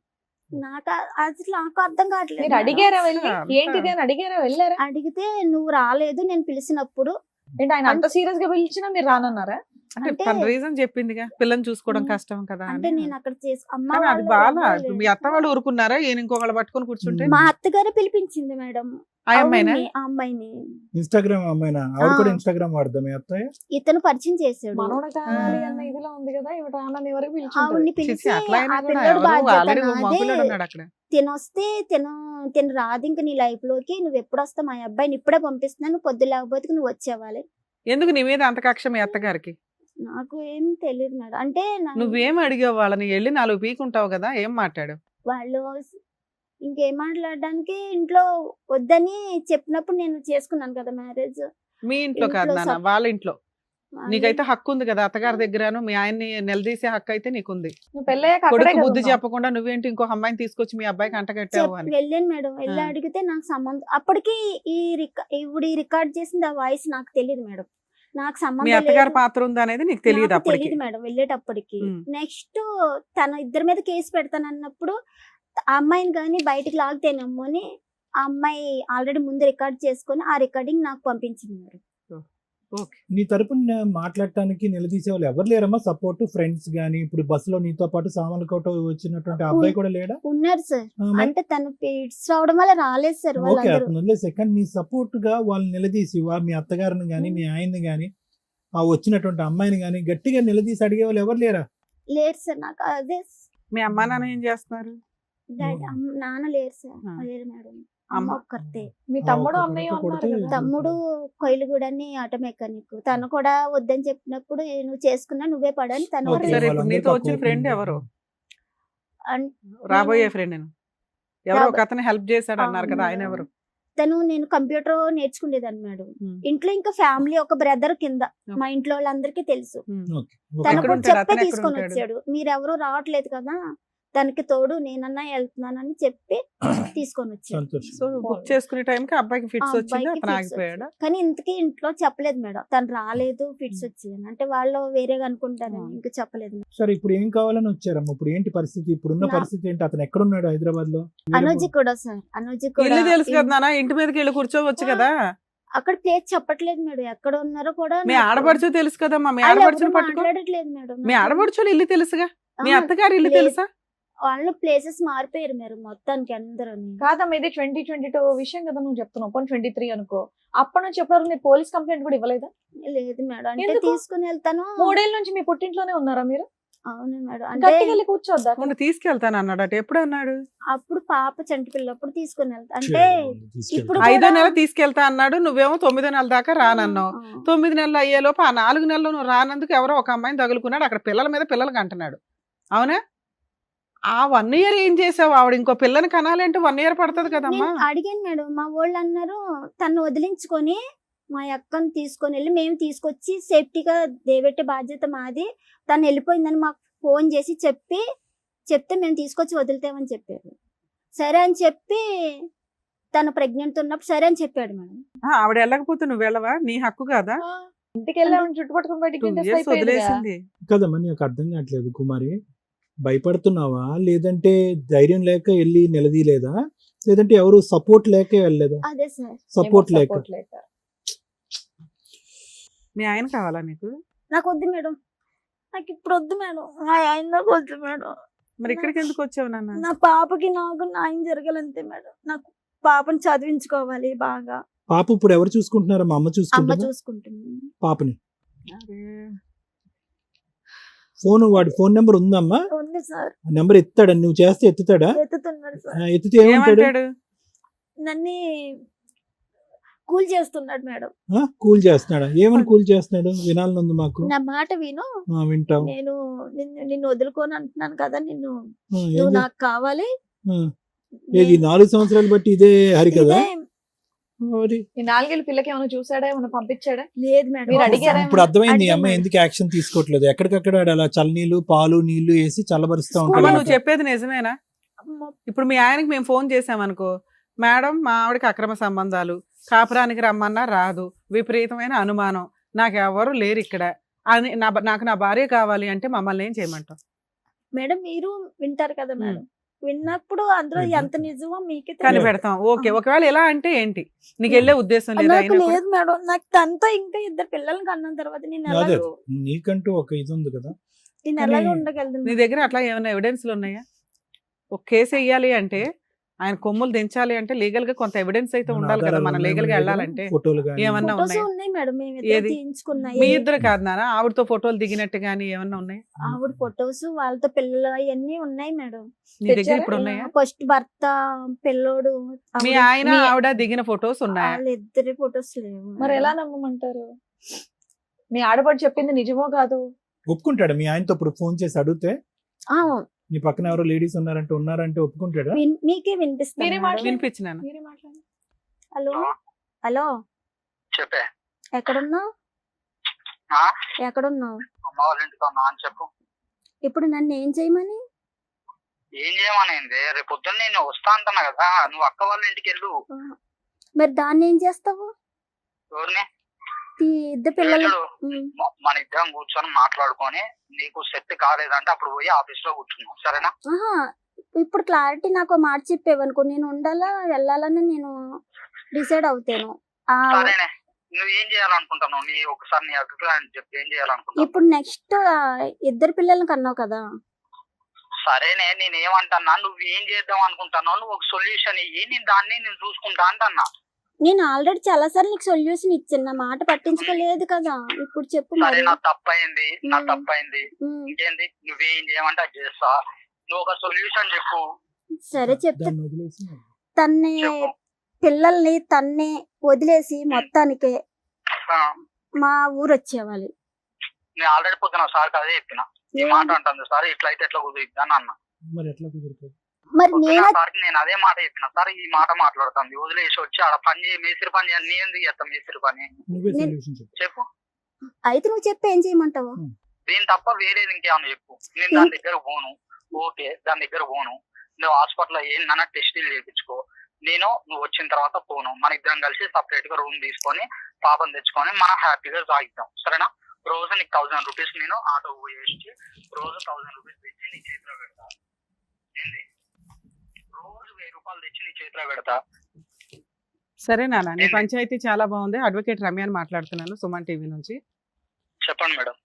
నాకు అసలు నాకు అర్థం కావట్లేదు మీరు మేడం. అడిగారా వెళ్ళి అంతా- ఏంటిది అని అడిగారా? వెళ్ళారా? అడిగితే నువ్వు రాలేదు నేను పిలిచినప్పుడు. ఏంటి ఆయన అంత సీరియస్ గా పిలిచినా మీరు రానన్నారా? అంటే అంటే- తన రీజన్ చెప్పిందిగా, పిల్లని చూసుకోవడం కష్టం కదా అంటే అని. నేను అక్కడ అమ్మ కానీ అది వాళ్ళు బాగా ఎవరు ఇప్పుడు మీ లేరు. అత్త వాళ్ళు ఊరుకున్నారా? ఈయన ఇంకొకళ్ళు పట్టుకొని కూర్చుంటే మా అత్తగారు పిలిపించింది మేడం. ఆ అమ్మాయినా? అవును, ఆ అమ్మాయిని ఇన్స్టాగ్రామ్ అమ్మాయినా? ఆవిడ కూడా ఆ. ఇన్స్టాగ్రామ్ వాడదాం మీ అత్తయ్య? ఇతను పరిచయం చేశాడు. మనోడు కావాలి అన్న ఇదిలో ఉంది కదా, ఇవి రానని వరకు పిలిచి ఆవిడ్ని చిచ్చి, పిలిచి అట్లా అయినా ఆ కూడా పిల్లడు ఎవరు బాధ్యత ఆల్రెడీ నాదే. మగపిల్లడు ఉన్నాడు అక్కడ. తినొస్తే తిను రాదు ఇంక నీ లైఫ్ లోకి, నువ్వు ఎప్పుడు వస్తావు మా అబ్బాయిని ఇప్పుడే పంపిస్తున్నాను, పొద్దు లేకపోతే నువ్వు వచ్చేవాలి. ఎందుకు నీ మీద అంత కక్ష మీ అత్తగారికి? నాకు ఏం తెలియదు మేడం. అంటే నువ్వేం అడిగావు వాళ్ళని? వెళ్ళి 4 పీకుంటావు కదా, ఏం మాట్లాడు? వాళ్ళు ఇంకేం మాట్లాడడానికి ఇంట్లో వద్దని చెప్పినప్పుడు నేను చేసుకున్నాను కదా మ్యారేజ్. మీ ఇంట్లో కాదు ఇంట్లో నాన్న, వాళ్ళ ఇంట్లో. నీకైతే హక్కు ఉంది కదా అత్తగారి దగ్గరను, మీ ఆయన్ని నిలదీసే హక్కు అయితే నీకుంది. నువ్వు పెళ్ళయ్యాక అక్కడే కొడుకు కదా బుద్ధి ఉన్నావు. చెప్పకుండా నువ్వేంటి ఇంకో అమ్మాయిని తీసుకొచ్చి మీ అబ్బాయికి అంటగట్టావు అని. వెళ్ళాను మేడం. వెళ్ళి అడిగితే నాకు సంబంధం అప్పటికి ఈ రికార్డ్ చేసింది ఆ వాయిస్ నాకు తెలియదు మేడం. నాకు మీ సంబంధం అత్తగారి లేదు. పాత్ర ఉందా అనేది నీకు తెలియదు నాకు అప్పటికి. తెలియదు మేడం వెళ్ళేటప్పటికి. ఉమ్. నెక్స్ట్ తన ఇద్దరి మీద కేసు పెడతానన్నప్పుడు ఆ అమ్మాయిని కానీ బయటికి లాగితేనేమో అని ఆ అమ్మాయి ఆల్రెడీ ముందు రికార్డ్ చేసుకొని ఆ రికార్డింగ్ నాకు పంపించింది మేడం. ఓకే. నీ తరపున మాట్లాడటానికి నిలదీసే వాళ్ళు ఎవరు లేరమ్మా? సపోర్ట్ ఫ్రెండ్స్ గానీ, ఇప్పుడు బస్సులో నీతో పాటు సామాన్లకోట వచ్చినటువంటి ఆ అబ్బాయి కూడా లేడా? ఉన్నారు సార్. ఆ, మరి- అంటే తను పీడ్స్ రావడం వల్ల రాలేదు సార్ ఓకే, వాళ్ళందరూ. అతను వదిలేసే. కానీ నీ సపోర్ట్ గా వాళ్ళు నిలదీసి మీ అత్తగారిని గానీ మీ ఆయన్ని గానీ ఆ వచ్చినటువంటి అమ్మాయిని గానీ గట్టిగా నిలదీసి అడిగే వాళ్ళు ఎవరు లేరా? లేరు సార్. నాకు అదే మీ అమ్మా నాన్న ఏం చేస్తున్నారు? డాడీ నాన్న లేరు సార్. ఆ. లేరు మేడం. అమ్మ. అమ్మ ఒక్కరితే. మీ ఆ, తమ్ముడు ఒక్క అన్నయ్య కొడుకు ఉన్నారు కొడితే కదా. తమ్ముడు కొయిలుగూడని ఆటో మెకానిక్. తను కూడా వద్దని చెప్పినప్పుడు నువ్వు చేసుకున్నా నువ్వే పడని తను ఓకే, సరే, ఇప్పుడు వాళ్ళందరికీ నీతో ఆ వచ్చిన కోపం ఫ్రెండ్ ఉంది. ఎవరు? అన్- రాబోయే నేను- ఫ్రెండ్ ఎవరో ఒక అతను హెల్ప్ చేశాడు అన్నారు కదా, ఆయన ఎవరు? తను నేను కంప్యూటర్ నేర్చుకునేదాన్ని మేడం. ఉమ్. ఇంట్లో ఇంకా ఫ్యామిలీ ఒక బ్రదర్ కింద మా ఇంట్లో వాళ్ళందరికీ తెలుసు. ఓకే, తను ఎక్కడ కూడా ఉంటాడు? చెప్పే అతను ఎక్కడ తీసుకొని ఉంటాడు? వచ్చాడు. మీరెవరూ రావట్లేదు కదా, దానికి తోడు నేనన్నా వెళ్తున్నానని చెప్పి తీసుకొని వచ్చాడు. సంతోషం. సో బుక్ చేసుకునే టైంకి అబ్బాయికి ఫిట్స్ ఆ వచ్చింది, అబ్బాయికి అతను fits ఆగిపోయాడా? వచ్చాయి. కానీ ఇంతకీ ఇంట్లో చెప్పలేదు మేడం. తను రాలేదు ఫిట్స్ వచ్చాయని. అంటే వాళ్ళు వేరేగా అనుకుంటారని ఆ. ఇంకా చెప్పలేదు మేడం. సరే, ఇప్పుడు ఏం కావాలని వచ్చారమ్మా? ఇప్పుడు ఏంటి పరిస్థితి? ఇప్పుడున్న నా- పరిస్థితి ఏంటి? అతను ఎక్కడున్నాడు హైదరాబాద్ లో? అనుజి కూడా సార్. అనుజి కూడా ఇల్లు తెలుసు కదా నాన్న, ఇంటి మీదకి వెళ్ళి కూర్చోవచ్చు కదా. అక్కడ ప్లేస్ చెప్పట్లేదు మేడం. ఎక్కడ ఉన్నారో కూడా మీ నాకు- ఆడపడుచు తెలుసు కదమ్మా, మీ వాళ్ళు ఆడపడుచుని ఎవరు పట్టుకో. మాట్లాడట్లేదు మేడం. మీ నాకు- ఆడపడుచులు ఇల్లు తెలుసుగా, మీ ఆ, అత్తగారి ఇల్లు లేదు. తెలుసా? వాళ్ళు ప్లేసెస్ మారిపోయారు మీరు మొత్తానికి అందరూ. కాదమ్మా, ఇది 2022 విషయం కదా నువ్వు చెప్తున్నావు. 23 అనుకో. అప్పటి నుంచి ఎప్పటివరకు మీరు పోలీస్ కంప్లైంట్ కూడా ఇవ్వలేదా? లేదు మేడం. అంటే ఎందుకు? తీసుకుని వెళ్తాను. 3 ఏళ్ళ నుంచి మీ పుట్టింట్లోనే ఉన్నారా మీరు? అవును మేడం. అంటే గట్టిగా వెళ్ళి కూర్చోద్దా? ఉండి తీసుకెళ్తాను అన్నాడు అటు. ఎప్పుడు అన్నాడు? అప్పుడు పాప చంటి పిల్లప్పుడు తీసుకుని వెళ్తా. అంటే ఇప్పుడు 5వ కూడా- నెల తీసుకెళ్తా అన్నాడు, నువ్వేమో 9వ నెల దాకా రానన్నావు. 9 నెలలు అయ్యేలోపు ఆ 4 నెలలు నువ్వు రానందుకు ఎవరో ఒక అమ్మాయిని తగులుకున్నాడు. అక్కడ పిల్లల మీద పిల్లలకి అంటున్నాడు, అవునా? ఆ 1 ఇయర్ ఏం చేసావు? ఆవిడ ఇంకో పిల్లని కనాలంటే 1 ఇయర్ పడుతుంది కదమ్మా. నేను అడిగాను మేడం. మా వాళ్ళు అన్నారు తను వదిలించుకొని మా అక్కని తీసుకొని వెళ్ళి మేము తీసుకొచ్చి సేఫ్టీగా దేవెట్టే బాధ్యత మాది. తను వెళ్ళిపోయిందని మాకు ఫోన్ చేసి చెప్తే మేము తీసుకొచ్చి వదులుతామని చెప్పారు. సరే అని చెప్పి తను ప్రెగ్నెంట్ ఉన్నప్పుడు సరే అని చెప్పాడు మేడం. ఆవిడ వెళ్ళకపోతే నువ్వు వెళ్ళవా? నీ హక్కు కాదా? ఇంటికి వెళ్ళామని చుట్టుపట్టుకుని బయటికి 2 గెంటేస్తే ఇయర్స్ అయిపోయేదిగా. వదిలేసింది. కదమ్మా, నాకు అర్థం కావట్లేదు కుమారి. భయపడుతున్నావా, లేదంటే ధైర్యం లేక వెళ్ళి నిలదీయలేదా, లేదంటే ఎవరు సపోర్ట్ లేక వెళ్ళలేదా? అదే సార్. సపోర్ట్ ఏమో లేక. support లేక. మీ ఆయన కావాలా నీకు? నాకు వద్దు మేడం. నాకు ఇప్పుడు వద్దు మేడం. మా ఆయన నాకు వద్దు మేడం. మరి ఇక్కడికి ఎందుకు వచ్చావు నాన్న? నా పాపకి నాకు న్యాయం జరగాలంతే మేడం. నాకు పాపని చదివించుకోవాలి బాగా. పాప ఇప్పుడు ఎవరు చూసుకుంటున్నారా? మా అమ్మ అమ్మ చూసుకుంటున్నా చూసుకుంటుంది. పాపని. అరే, వాడి ఫోన్ నెంబర్ ఉందమ్మా? ఉంది సార్. నెంబర్ ఎత్తాడా? నువ్వు చేస్తే ఎత్తుతాడా? ఎత్తుతున్నాడు సార్. ఎత్తితే ఏమంటాడు? ఏమంటాడు? నన్ను కూల్ చేస్తున్నాడు మేడం. కూల్ చేస్తున్నాడా? ఏమని కూల్ చేస్తున్నాడు? వినాలనుంది మాకు. నా మాట విను. వింటాం. నేను నిన్ను వదులుకొని అంటున్నాను కదా. ఏం నువ్వు చే- నాకు కావాలి. ఆ, ఏది 4 సంవత్సరాలు బట్టి ఇదే హరి కదా ఇదే- మరి. ఈ 4 ఏళ్ళ పిల్లకి ఏమైనా చూసాడా, ఏమైనా పంపించాడా? లేదు మేడం. మీరు అడిగారా? ఇప్పుడు అర్థమైంది ఈ అడిగాను అమ్మాయి మేడం. ఎందుకు యాక్షన్ తీసుకోవట్లేదు. ఎక్కడికక్కడ అలా చల్లనీళ్ళు పాలు నీళ్లు వేసి చల్లబరుస్తూ స్కూల్లో అమ్మా, ఉంటాడు. నువ్వు చెప్పేది నిజమేనా? ఇప్పుడు మీ ఆయనకి మేము ఫోన్ చేసామనుకో, మేడం మా ఆవిడకి అక్రమ సంబంధాలు, కాపురానికి రమ్మన్నా రాదు, విపరీతమైన అనుమానం, నాకు ఎవరు లేరు ఇక్కడ అని నాకు నా భార్య కావాలి అంటే మమ్మల్ని ఏం చేయమంటావు? మేడం మీరు వింటారు కదా మేడం. విన్నప్పుడు అందులో ఎంత నిజమో మీకే కానీ తెలియదు. పెడతాం. ఓకే, ఒకవేళ ఎలా అంటే ఏంటి? నీకు వెళ్ళే ఉద్దేశం లేదా? నాకు అయినప్పుడు లేదు మేడం. నాకు తనతో ఇంకా 2 పిల్లల్ని కన్న తర్వాత నేను అదే ఎలాగో నీకంటూ ఒక ఇది ఉంది కదా. నేను కానీ ఎలాగో నీ ఉండగలను. దగ్గర అట్లా ఏమైనా ఎవిడెన్స్లు ఉన్నాయా? ఒక కేసు వేయాలి అంటే, ఆయన కొమ్ములు దించాలి అంటే లీగల్ గా కొంత ఎవిడెన్స్ అయితే ఉండాలి కదా. ఆధారాలు మనం ఉన్నాయి లీగల్ గా మన దగ్గర? వెళ్ళాలంటే ఫోటోలు కానీ ఏమన్నా ఫొటోస్ ఉన్నాయా? ఉన్నాయి మేడం. మేము ఇద్దరు ఏది? తీయించుకున్నాయి. మీ ఇద్దరు కాదు నాన్న, ఆవిడతో ఫోటోలు దిగినట్టు గానీ ఏమన్నా ఉన్నాయి? ఆవిడ ఫొటోస్ వాళ్ళతో పిల్లలు అవన్నీ ఉన్నాయి మేడం. నీ దగ్గర తెచ్చారా? ఇప్పుడు ఉన్నాయా? ఫస్ట్ భర్త పిల్లోడు మీ ఆయన ఆవిడ దిగిన ఫొటోస్ ఉన్నాయా? వాళ్ళిద్దరి ఫొటోస్ లేవు మరి ఎలా నమ్మమంటారు? మీ ఆడపడి చెప్పింది నిజమో కాదు? ఒప్పుకుంటాడా మీ ఆయనతో? ఇప్పుడు ఫోన్ చేసి అడిగితే ఆ, నీ పక్కన ఎవరో లేడీస్ ఉన్నారంటే ఒప్పుకుంటాడా? మీకే వినిపిస్తుంది మీరే మేడం. మాట్లాడండి. వినిపించినాను. మీరే మాట్లాడండి. హలో హలో చెప్పే. ఎక్కడున్నావు? ఆ? ఎక్కడున్నావు? అమ్మ వాళ్ళ ఇంటికి ఉన్నా అని చెప్పు. ఇప్పుడు నన్ను ఏం చేయమని? ఏం చేయమనేది? రేపు పొద్దున్న నేను వస్తా అంటున్నా కదా, నువ్వు అక్క వాళ్ళ ఇంటికి వెళ్ళు. మరి దాన్ని ఏం చేస్తావు? ఎవరిని? ఇద్దరు పిల్లలు చూడు, మన ఇద్దరం కూర్చొని మాట్లాడుకొని నీకు సెట్ కాలేదంటే అప్పుడు పోయి ఆఫీస్ లో కూర్చున్నాం, సరేనా? ఆహా, ఇప్పుడు క్లారిటీ నాకు ఒక మాట చెప్పేవనుకో, నేను ఉండాలా వెళ్ళాలని నేను డిసైడ్ అవుతాను. సరేనే, నువ్వు ఏం చేయాలనుకుంటున్నావు? ఒకసారి నీ అభిప్రాయం చెప్పి ఏం చేయాలనుకుంటున్నావు? ఇప్పుడు నెక్స్ట్ ఇద్దరు పిల్లల్ని కన్నావు కదా. సరేనే, నేను ఏమంటున్నా, నువ్వు ఏం చేద్దాం అనుకుంటున్నావు? నువ్వు ఒక సొల్యూషన్ ఇయ్యి, నేను చూసుకుంటా అంటన్నా. నేను ఆల్రెడీ చాలా సార్లు నీకు సొల్యూషన్ ఇచ్చాను, నా మాట పట్టించుకోలేదు కదా. ఇప్పుడు చెప్పు సరే, మరి. నా తప్పైంది. ఇంకేంది, నువ్వేం చేయమంటే అది చేస్తా. నువ్వు ఒక సొల్యూషన్ చెప్పు. సరే చెప్తా. దాన్ని వదిలేసి తన్నే చెప్పు. పిల్లల్ని తన్నే వదిలేసి మొత్తానికే ఆ, మా ఊరు వచ్చేవాలి. నేను ఆల్రెడీ పొద్దున సార్ అదే చెప్పిన. ఈ మాట అంటుంది సార్, ఇట్లా అయితే ఎట్లా కుదిరిద్ది అని అన్న. మరి ఎట్లా కుదురుతుంది? మరి పొద్దున నేను సార్కి నేను అదే మాట చెప్పిన. సార్ ఈ మాట మాట్లాడుతుంది, వదిలేసి వచ్చి ఆడ పని చేయి, మేస్త్రి పని చేయాలి. నీ ఎందుకు చేస్తాం మేస్త్రి పని? నువ్వే నేను- సొల్యూషన్ చెప్పు. చెప్పు. అయితే నువ్వు చెప్పి ఏం చేయమంటావు? దీని తప్ప వేరేది ఇంకేమన్నా చెప్పు. నేను దాని దగ్గర పోను. ఓకే, దాని దగ్గర పోను. నువ్వు హాస్పిటల్లో ఏందన్నా టెస్టులు చేయించుకో. నువ్వు వచ్చిన తర్వాత పోను. మన ఇద్దరం కలిసి సపరేట్ గా రూమ్ తీసుకొని పాపం తెచ్చుకొని మనం హ్యాపీగా సాగిద్దాం, సరేనా? రోజు నీకు 1000 రూపీస్ నేను ఆటో పోయేసి రోజు 1000 రూపీస్ తెచ్చి నీ చేతిలో పెడతా. ఏంది, రోజు 1000 రూపాయలు తెచ్చి నీ చేతిలో పెడతా. సరే నాన్న, నీ పంచాయతీ చాలా బాగుంది. అడ్వకేట్ రమ్యాని మాట్లాడుతున్నాను, సుమన్ టీవీ నుంచి. చెప్పండి మేడం.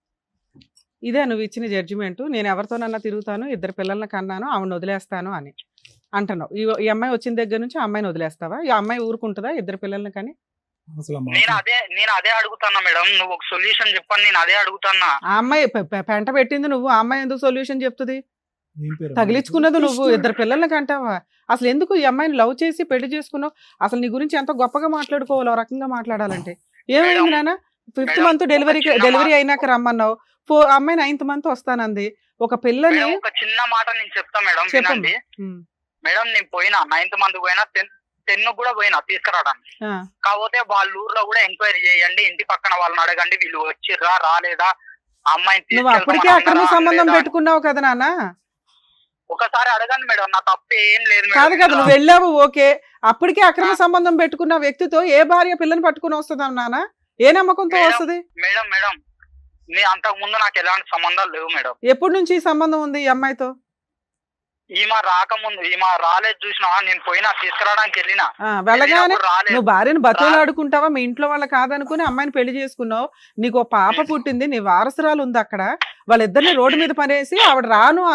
ఇదే నువ్వు ఇచ్చిన జడ్జిమెంట్. నేను ఎవరితోనన్నా తిరుగుతాను, ఇద్దరు పిల్లల్ని కన్నాను, ఆవిడని వదిలేస్తాను అని అంటున్నావు. ఈ అమ్మాయి వచ్చిన దగ్గర నుంచి ఆ అమ్మాయిని వదిలేస్తావా? ఈ అమ్మాయి ఊరుకుంటుందా ఇద్దరు పిల్లల్ని కానీ? అసలు ఆ మాట నేను అదే అడుగుతున్నా మేడం. నువ్వు ఒక సొల్యూషన్ చెప్పని నేను అదే అడుగుతున్నా. ఆ అమ్మాయి పెంట పెట్టింది నువ్వు, ఆ అమ్మాయి ఎందుకు సొల్యూషన్ చెప్తుంది? ఏం పేరు? తగిలించుకున్నది నువ్వు, ఇద్దరు పిల్లల్ని కంటావా? అసలు ఎందుకు ఈ అమ్మాయిని లవ్ చేసి పెళ్లి చేసుకున్నావు? అసలు నీ గురించి ఎంతో గొప్పగా మాట్లాడుకోవాలి, ఆ రకంగా మాట్లాడాలంటే. ఏమైంది నాన్న? 5th మంత్ డెలివరీ అయినాక రమ్మన్నావు. అమ్మాయి 9th మంత్ వస్తానంది. ఒక పిల్లని మేడం, ఒక చిన్న మాట నేను చెప్తా మేడం, చెప్పండి. వినండి. మేడం, నేను పోయినా 9th మంత్ పోయినా 10 కూడా పోయినా తీసుకురావడానికి. కాకపోతే వాళ్ళ ఊర్లో కూడా ఎంక్వైరీ చేయండి, ఇంటి పక్కన వాళ్ళని అడగండి, వీళ్ళు వచ్చిర్రా రాలేదా, అమ్మాయిని నువ్వు అప్పటికే అక్రమ సంబంధం పెట్టుకున్నావు కదా నాన్న. ఒకసారి అడగండి మేడం, నా తప్పు ఏం లేదు కాదు కదా, మేడం. నువ్వు వెళ్ళావు ఓకే. అప్పటికే అక్రమ సంబంధం పెట్టుకున్న వ్యక్తితో ఏ భార్య పిల్లని పట్టుకుని వస్తుందా నాన్న? ఏ నమ్మకంతో వస్తుంది? మేడం నీ అంతకు ముందు నాకు ఎలాంటి సంబంధాలు లేవు మేడం. ఎప్పటి నుంచి ఈ సంబంధం ఉంది ఈ అమ్మాయితో? ఈమె రాకముందు, ఈమె రాలేదు చూసినా, నేను పోయినా తీసుకురావడానికి వెళ్ళినా. వెళ్ళగానే రాలేదు. నువ్వు భార్యను బతులు ఆడుకుంటావా? మీ ఇంట్లో వాళ్ళ కాదనుకుని అమ్మాయిని పెళ్లి చేసుకున్నావు. నీకు ఒక పాప పుట్టింది, నీ వారసురాలు ఉంది అక్కడ. వాళ్ళిద్దరిని రోడ్డు మీద పడేసి ఆవిడ రాను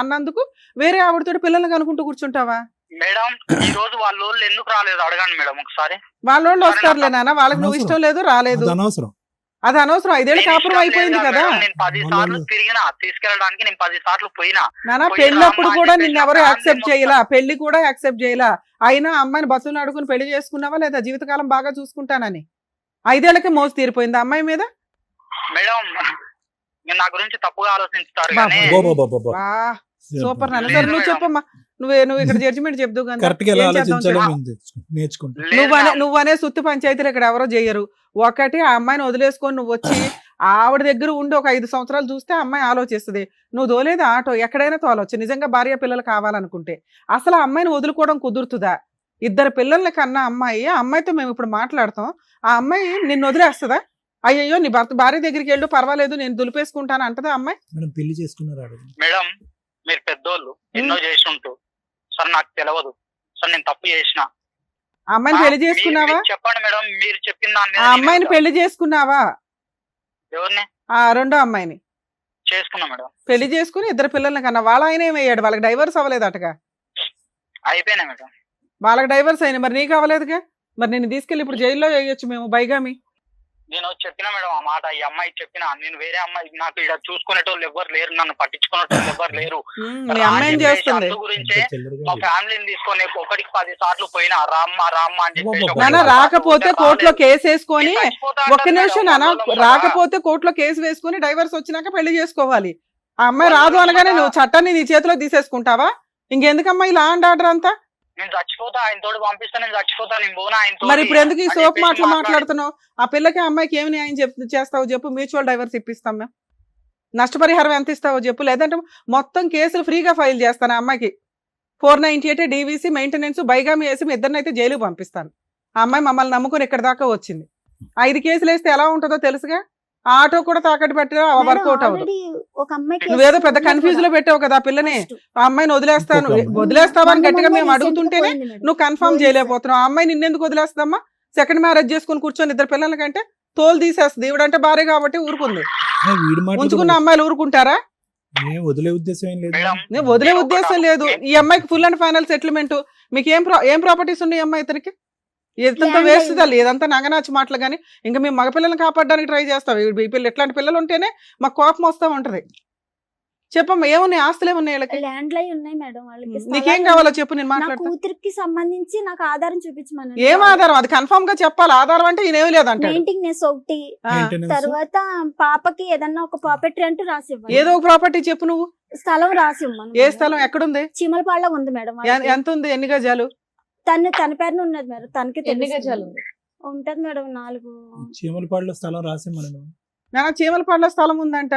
అన్నందుకు వేరే ఆవిడతో పిల్లల్ని కనుకుంటూ కూర్చుంటావా? మేడం, ఈ రోజు వాళ్ళు ఎందుకు రాలేదు అడగండి మేడం ఒకసారి. వాళ్ళోళ్ళు వస్తారులే నాన్న, వాళ్ళకి నువ్వు ఇష్టం లేదు రాలేదు, అది అనవసరం. అది అనవసరం. 5 ఏళ్ళు కాపురం అయిపోయింది కదా నేను 10 సార్లు తిరిగినా, తీసుకెళ్ళడానికి నేను 10 సార్లు పోయినా. నాన్న. పెళ్ళప్పుడు కూడా నిన్ను ఎవరు యాక్సెప్ట్ చేయలా, పెళ్లి కూడా యాక్సెప్ట్ చేయలా. అయినా అమ్మాయిని బస్సులు అడుగుని పెళ్లి చేసుకున్నావా లేదా? జీవితకాలం బాగా చూసుకుంటానని 5 ఏళ్ళకే మోసు తీరిపోయింది అమ్మాయి మీద. మేడం, మీరు నా గురించి తప్పుగా ఆలోచిస్తారు బాబు. కానీ బాబా సూపర్ నాన్న. సరే నువ్వు చెప్పమ్మా, నువ్వు ఇక్కడ జడ్జిమెంట్ చెప్దు కానీ కరెక్ట్ గా ఎలా ఏం చేద్దాం ఆలోచించాలో చెప్పు. మేము నేర్చుకుంటాం. నువ్వనే సుత్తి పంచాయతీలు ఇక్కడ ఎవరో చెయ్యరు. ఒకటి ఆ అమ్మాయిని వదిలేసుకొని నువ్వు వచ్చి ఆవిడ దగ్గర ఉండి ఒక 5 సంవత్సరాలు చూస్తే అమ్మాయి ఆలోచిస్తుంది. నువ్వు తోలేదు ఆటో, ఎక్కడైనా తోలొచ్చు నిజంగా భార్య పిల్లలు కావాలనుకుంటే. అసలు ఆ అమ్మాయిని వదులుకోవడం కుదురుతుందా? ఇద్దరు పిల్లల్ని కన్నా అమ్మాయి, ఆ అమ్మాయితో మేము ఇప్పుడు మాట్లాడతాం. ఆ అమ్మాయి నిన్ను వదిలేస్తుందా? అయ్యయ్యో నీ భార్య దగ్గరికి వెళ్ళు, పర్వాలేదు నేను దులిపేసుకుంటాను అంటదా అమ్మాయి? మేడం పెళ్లి చేసుకున్నారు. మేడం, మీరు పెద్దోళ్ళు, ఎన్నో చేసి ఉంటూ సార్ నాకు తెలియదు సార్, నేను తప్పు చేసిన. ఆ అమ్మాయిని పెళ్లి చేసుకున్నావా? చెప్పండి మేడం, మీరు చెప్పిన దాని ఆ అమ్మాయిని పెళ్లి చేసుకున్నావా? ఎవరిని ఆ రెండో అమ్మాయిని చేసుకున్నా మేడం. పెళ్లి చేసుకుని ఇద్దరు పిల్లల్ని కన్నా. వాళ్ళ ఆయన ఏమయ్యాడు? వాళ్ళకి డైవర్స్ అవ్వలేదు అటగా? అయిపోయినా మేడం. వాళ్ళకి డైవర్స్ అయినా, మరి నీకు అవ్వలేదుగా? మరి నేను తీసుకెళ్ళి ఇప్పుడు జైల్లో వేయొచ్చు మేము బైగామి. నేను చెప్పిన మేడం ఆ మాట, ఈ అమ్మాయి చెప్పిన, నేను వేరే అమ్మాయి, నాకు ఇక్కడ చూసుకునేటోళ్ళు ఎవరు లేరు, నన్ను పట్టించుకునేటోళ్ళు ఎవరు లేరు. మీ అమ్మాయి ఏం చేస్తుంది? గురించే మా ఫ్యామిలీని తీసుకొని 1కి 10 సార్లు పోయినా రామ్మ అని చెప్పేసి. నాన్న రాకపోతే కోర్టులో కేసు వేసుకొని, ఒక్క నిమిషం నాన్న, రాకపోతే కోర్టులో కేసు వేసుకొని డైవర్స్ వచ్చినాక పెళ్లి చేసుకోవాలి. ఆ అమ్మాయి రాదు అనగానే నువ్వు చట్టాన్ని నీ చేతిలో తీసేసుకుంటావా? ఇంకెందుకమ్మా ఈ లా అండ్ ఆర్డర్ అంతా? నేను చచ్చిపోతా, ఆయన తోడు పంపిస్తా, నేను చచ్చిపోతా, నేను పోనా ఆయన. మరి ఇప్పుడు ఎందుకు ఈ సోప్ మాటలు మాట్లాడుతున్నావు? ఆ పిల్లకి ఆ అమ్మాయికి ఏమి న్యాయం చేస్తావు చెప్పు? మ్యూచువల్ డైవర్స్ ఇప్పిస్తాం మేము. నష్టపరిహారం ఎంత ఇస్తావో చెప్పు, లేదంటే మొత్తం కేసులు ఫ్రీగా ఫైల్ చేస్తాను. ఆ అమ్మాయికి 498 DVC మెయింటెనెన్స్ బైగామి వేసి మీ ఇద్దరినైతే జైలుకి పంపిస్తాను. ఆ అమ్మాయి మమ్మల్ని నమ్ముకొని ఇక్కడ దాకా వచ్చింది. 5 కేసులు వేస్తే ఎలా ఉంటుందో తెలుసుగా. ఆటో కూడా తాకట్టు పెట్టినా వర్కౌట్ అవ్వదు. ఆల్రెడీ ఒక అమ్మాయికి నువ్వేదో పెద్ద కన్ఫ్యూజ్ లో పెట్టావు కదా ఆ పిల్లని. ఆ అమ్మాయిని వదిలేస్తాను వదిలేస్తావా అని గట్టిగా మేము అడుగుతుంటేనే నువ్వు కన్ఫర్మ్ చేయలేకపోతున్నావు. ఆ అమ్మాయి నిన్నెందుకు వదిలేస్తామా? సెకండ్ మ్యారేజ్ చేసుకుని కూర్చొని 2 పిల్లల కంటే తోలు తీసేస్తుంది. ఈవిడంటే భార్య కాబట్టి ఊరుకుంది. వీడి మాట ఉంచుకున్న అమ్మాయిలు ఊరుకుంటారా? నేను వదిలే ఉద్దేశం ఏం లేదు. మేడం నేను వదిలే ఉద్దేశం లేదు. ఈ అమ్మాయికి ఫుల్ అండ్ ఫైనల్ సెటిల్మెంట్. మీకు ఏం ప్రాపర్టీస్ ఉన్నాయి ఈ అమ్మాయి ఇతనికి? ఇదంతా Land వేస్ట్ అయింది. తల్లి, ఇదంతా నగనాచి మాటలు. కానీ ఇంకా మేము మగపిల్లల్ని కాపాడడానికి ట్రై చేస్తాం. ఈ పిల్లలు ఇట్లాంటి పిల్లలు ఉంటేనే మాకు కోపం వస్తూ ఉంటది. చెప్పమ్మా, ఏమున్నాయి ఆస్తులు ఏమున్నాయి వీళ్ళకి? ల్యాండ్ లై ఉన్నాయి మేడం వాళ్ళకి. నీకేం స్థలాలు కావాలో చెప్పు, నేను నా మాట్లాడతా. కూతురికి సంబంధించి నాకు ఆధారం చూపించమని. ఏం ఆధారం? అది కన్ఫర్మ్ గా చెప్పాలి. ఆధారం అంటే ఈయనేమి లేదంటాడు. మెయింటెనెన్స్ ఒకటి, Maintenance. తర్వాత పాపకి ఏదన్నా ఒక ప్రాపర్టీ అంటూ రాసి ఇవ్వాలి. ఏదో ఒక ప్రాపర్టీ చెప్పు నువ్వు. స్థలం రాసి ఇవ్వమను. ఏ స్థలం ఎక్కడుంది? చీమలపాడులో ఉంది మేడం వాళ్ళకి. ఎంత ఉంది? ఎన్ని గజాలు? తన పేరున ఉన్నది మేడం. తనకి ఎన్ని తెలుసు. గజాలు ఉంది? ఉంటది మేడం 4. చీమలపాడులో స్థలం రాసి మనం నాన్న చీమలపాడులో స్థలం ఉందంట.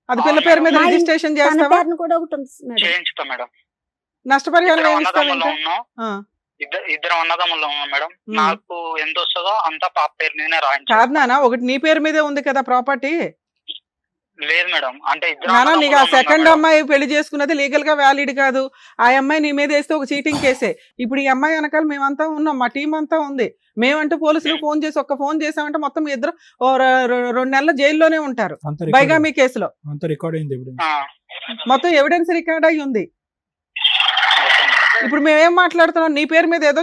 అది పిల్ల పేరు మీద మా ఇన్- రిజిస్ట్రేషన్ తన చేస్తావా? పేరున కూడా ఒకటి ఉంది మేడం. చేయించుతాం మేడం. నష్టపరిహారం ఇద్దరం ఏమి ఇస్తావు అన్నదమ్ములు ఇంకా? ఉన్నాం. ఇద్దరం అన్నదమ్ములు ఉన్నాం మేడం. ఉమ్. నాకు ఎంత వస్తుందో అంతా పాప పేరు మీదనే రాయించాను. కాదు నాన్న, ఒకటి నీ పేరు మీదే ఉంది కదా ప్రాపర్టీ. లేదు మేడం, అంటే ఇద్దరం నానా నీకు ఆ అన్నదమ్ములు ఉన్నాం సెకండ్ మేడం. అమ్మాయి పెళ్లి చేసుకున్నది లీగల్ గా వ్యాలిడ్ కాదు. ఆ అమ్మాయి నీ మీద వేస్తే ఒక చీటింగ్ కేసే. ఇప్పుడు ఈ అమ్మాయి వెనకాల మేమంతా ఉన్నాం, మా టీం అంతా ఉంది. మేమంటూ పోలీసులు ఫోన్ చేసి ఫోన్ చేసామంటే మొత్తం మీ ఇద్దరు 2 నెలల జైల్లోనే ఉంటారు బైగామీ కేసులో. అంత రికార్డ్ అయింది ఇప్పుడు. ఆ, మొత్తం ఎవిడెన్స్ రికార్డ్ అయ్యి ఉంది. ఇప్పుడు మేమేం మాట్లాడుతున్నాం? నీ పేరు మీద ఏదో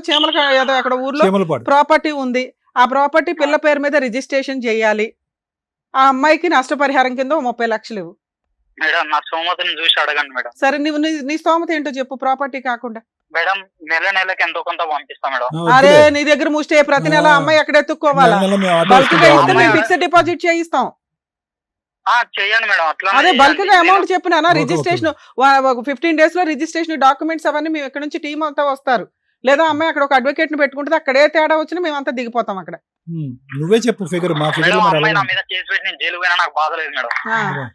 ఏదో అక్కడ ఊర్లో చీమలపాడు ప్రాపర్టీ ఉంది. ఆ ప్రాపర్టీ పిల్ల పేరు మీద రిజిస్ట్రేషన్ చేయాలి. ఆ అమ్మాయికి నష్టపరిహారం కింద 30 లక్షలు ఇవ్వు. మేడం నా సోమతిని చూసి అడగండి మేడం. సరే నువ్వు నీ స్తోమత ఏంటో చెప్పు, ప్రాపర్టీ కాకుండా. మేడం నెలకి ఎంతో కొంత పంపిస్తా మేడం. అరే నీ దగ్గర ముష్టే ప్రతి నెల అమ్మాయి ఎక్కడ ఎత్తుక్కోవాలా? బల్క్ గా ఇస్తే మేము ఫిక్స్డ్ డిపాజిట్ చేయిస్తాం. చెయ్యండి మేడం. అట్లా అదే బల్క్ గా అమౌంట్ చెప్పినా ఓకే, రిజిస్ట్రేషన్ 15 days లో రిజిస్ట్రేషన్ డాక్యుమెంట్స్ అవన్నీ మేము ఇక్కడ నుంచి టీం అంతా వస్తారు. లేదా అమ్మాయి అక్కడ ఒక అడ్వకేట్ ని పెట్టుకుంటే అక్కడే తేడా వచ్చినా మేమంతా దిగిపోతాం అక్కడ. నువ్వే చెప్పు ఫిగర్. మా ఫిగర్ మేడం అమ్మాయి నా మీద కేసు పెట్టి నేను జైలు పోయినా నాకు బాధ లేదు మేడం.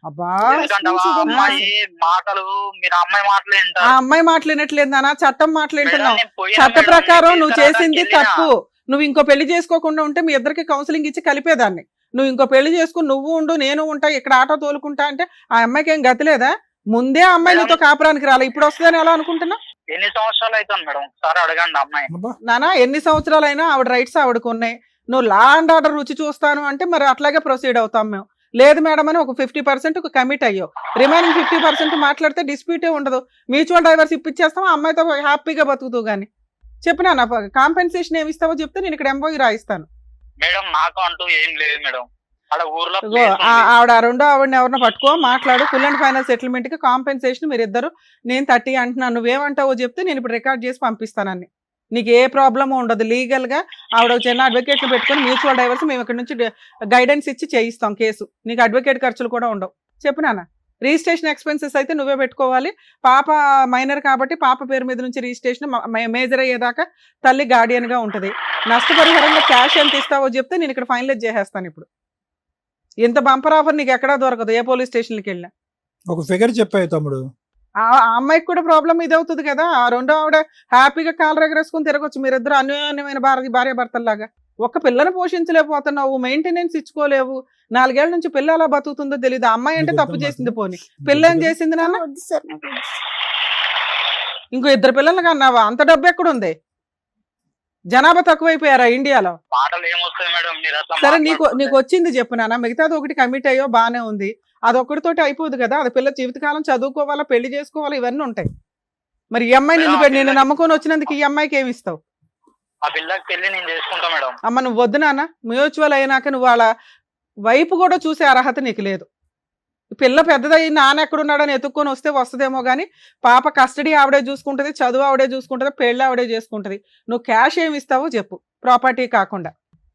అబ్బా ఎందుకంటే ఆ అమ్మాయి మాటలు మీరు అమ్మాయి మాటలు ఆ వింటారు. అమ్మాయి మాట్లాడినట్లేదు నాన్న, చట్టం మాట్లాడుతున్నావు. మేడం, నేను పోయినా చట్ట మేడం, ప్రకారం నేను నువ్వు తీసుకురావడానికి చేసింది వెళ్ళినా. తప్పు. నువ్వు ఇంకో పెళ్లి చేసుకోకుండా ఉంటే మీ ఇద్దరికి కౌన్సిలింగ్ ఇచ్చి కలిపేదాన్ని. నువ్వు ఇంకో పెళ్లి చేసుకుని నువ్వు ఉండు నేను ఉంటా ఇక్కడ ఆటో తోలుకుంటా అంటే ఆ అమ్మాయికి ఏం గతి లేదా? ముందే ఆ అమ్మాయి నీతో కాపురానికి రాలి, ఇప్పుడు వస్తుందని ఎలా అనుకుంటున్నా? ఎన్ని సంవత్సరాలు అవుతుంది మేడం? ఒకసారి అడగండి అమ్మాయి. నానా ఎన్ని సంవత్సరాలైనా ఆవిడ రైట్స్ ఆవిడకు ఉన్నాయి. నువ్వు లా అండ్ ఆర్డర్ రుచి చూస్తాను అంటే మరి అట్లాగే ప్రొసీడ్ అవుతాం మేము. లేదు మేడం అని ఒక 50% కమిట్ అయ్యో, రిమైనింగ్ 50% మాట్లాడితే డిస్ప్యూటే ఉండదు. మ్యూచువల్ డైవర్స్ ఇప్పించేస్తాం, ఆ అమ్మాయితో హ్యాపీగా బతుకుతూ గానీ. చెప్పినా నా కాంపెన్సేషన్ ఏమి ఇస్తావో చెప్తే నేను ఇక్కడ ఎంబోయి రాయిస్తాను. మేడం నాకు అంటూ ఏం లేదు మేడం. అక్కడ ఊర్లో ఇగో place ఉంది. ఆవిడ రెండో ఆవిడని ఎవరినో పట్టుకో మాట్లాడు. ఫుల్ అండ్ ఫైనల్ సెటిల్మెంట్ కి కాంపెన్సేషన్ మీరు ఇద్దరు. నేను 30 అంటున్నాను, నువ్వేమంటావో చెప్తే నేను ఇప్పుడు రికార్డ్ చేసి పంపిస్తానని. నీకు ఏ ప్రాబ్లమ్ ఉండదు. లీగల్ గా ఆవిడ ఒక చిన్న అడ్వకేట్ ని పెట్టుకుని మ్యూచువల్ డైవర్స్ మేము ఇక్కడ నుంచి గైడెన్స్ ఇచ్చి చేయిస్తాం కేసు. నీకు అడ్వకేట్ ఖర్చులు కూడా ఉండవు. చెప్పు నాన్న. రిజిస్ట్రేషన్ ఎక్స్పెన్సెస్ అయితే నువ్వే పెట్టుకోవాలి. పాప మైనర్ కాబట్టి పాప పేరు మీద నుంచి రిజిస్ట్రేషన్ మేజర్ అయ్యేదాకా తల్లి గార్డియన్ గా ఉంటది. నష్టపరిహారంగా క్యాష్ ఎంత ఇస్తావో చెప్తే నేను ఇక్కడ ఫైనలైజ్ చేసేస్తాను. ఇప్పుడు ఇంత బంపర్ ఆఫర్ నీకు ఎక్కడా దొరకదు ఏ పోలీస్ స్టేషన్కి వెళ్ళినా. ఒక ఫిగర్ చెప్పాయి తమ్ముడు. ఆ అమ్మాయికి కూడా ప్రాబ్లం ఇది అవుతుంది కదా. ఆ రెండో ఆవిడ హ్యాపీగా కాలు ఎగరేసుకుని తిరగొచ్చు. మీరిద్దరు అన్యోన్యమైన భార్య భర్తల్లాగా. ఒక్క పిల్లని పోషించలేకపోతున్నావు, మెయింటెనెన్స్ ఇచ్చుకోలేవు. 4 ఏళ్ల నుంచి పిల్ల ఎలా బతుకుతుందో తెలియదు. అమ్మాయి అంటే తప్పు చేసింది, పోని పిల్ల ఏం చేసింది నాన్న? వద్దు సార్ నాకు వద్దు. ఇంకో 2 పిల్లలు కన్నావా? అంత డబ్బు ఎక్కడుంది? జనాభా తక్కువైపోయారా ఇండియాలో? మాటలు ఏమొస్తాయి మేడం? మీరు అట్లా సరే నీకు మాట్లాడుతుంటే. వచ్చింది చెప్పు నాన్న. మిగతాది ఒకటి కమిట్ అయ్యో బానే ఉంది. అదొక్కడితోటి అయిపోదు కదా. అది పిల్ల జీవితకాలం చదువుకోవాలా, పెళ్లి చేసుకోవాలా, ఇవన్నీ ఉంటాయి. మరి ఈ అమ్మాయి నిన్ను నమ్ముకొని వచ్చినందుకు ఈ అమ్మాయికి ఏమి ఇస్తావు? ఆ పిల్లకి పెళ్లి నేను చేసుకుంటా మేడం. అమ్మ నువ్వు వద్దు నాన్న. మ్యూచువల్ అయినాక నువ్వు వాళ్ళ వైపు కూడా చూసే అర్హత నీకు లేదు. పిల్ల పెద్దదయ్యి నాన్న ఎక్కడున్నాడని ఎత్తుక్కొని వస్తే వస్తుందేమో కానీ పాప కస్టడీ ఆవిడే చూసుకుంటది, చదువు ఆవిడే చూసుకుంటది, పెళ్లి ఆవిడే చేసుకుంటది. నువ్వు క్యాష్ ఏమి ఇస్తావో చెప్పు, ప్రాపర్టీ కాకుండా.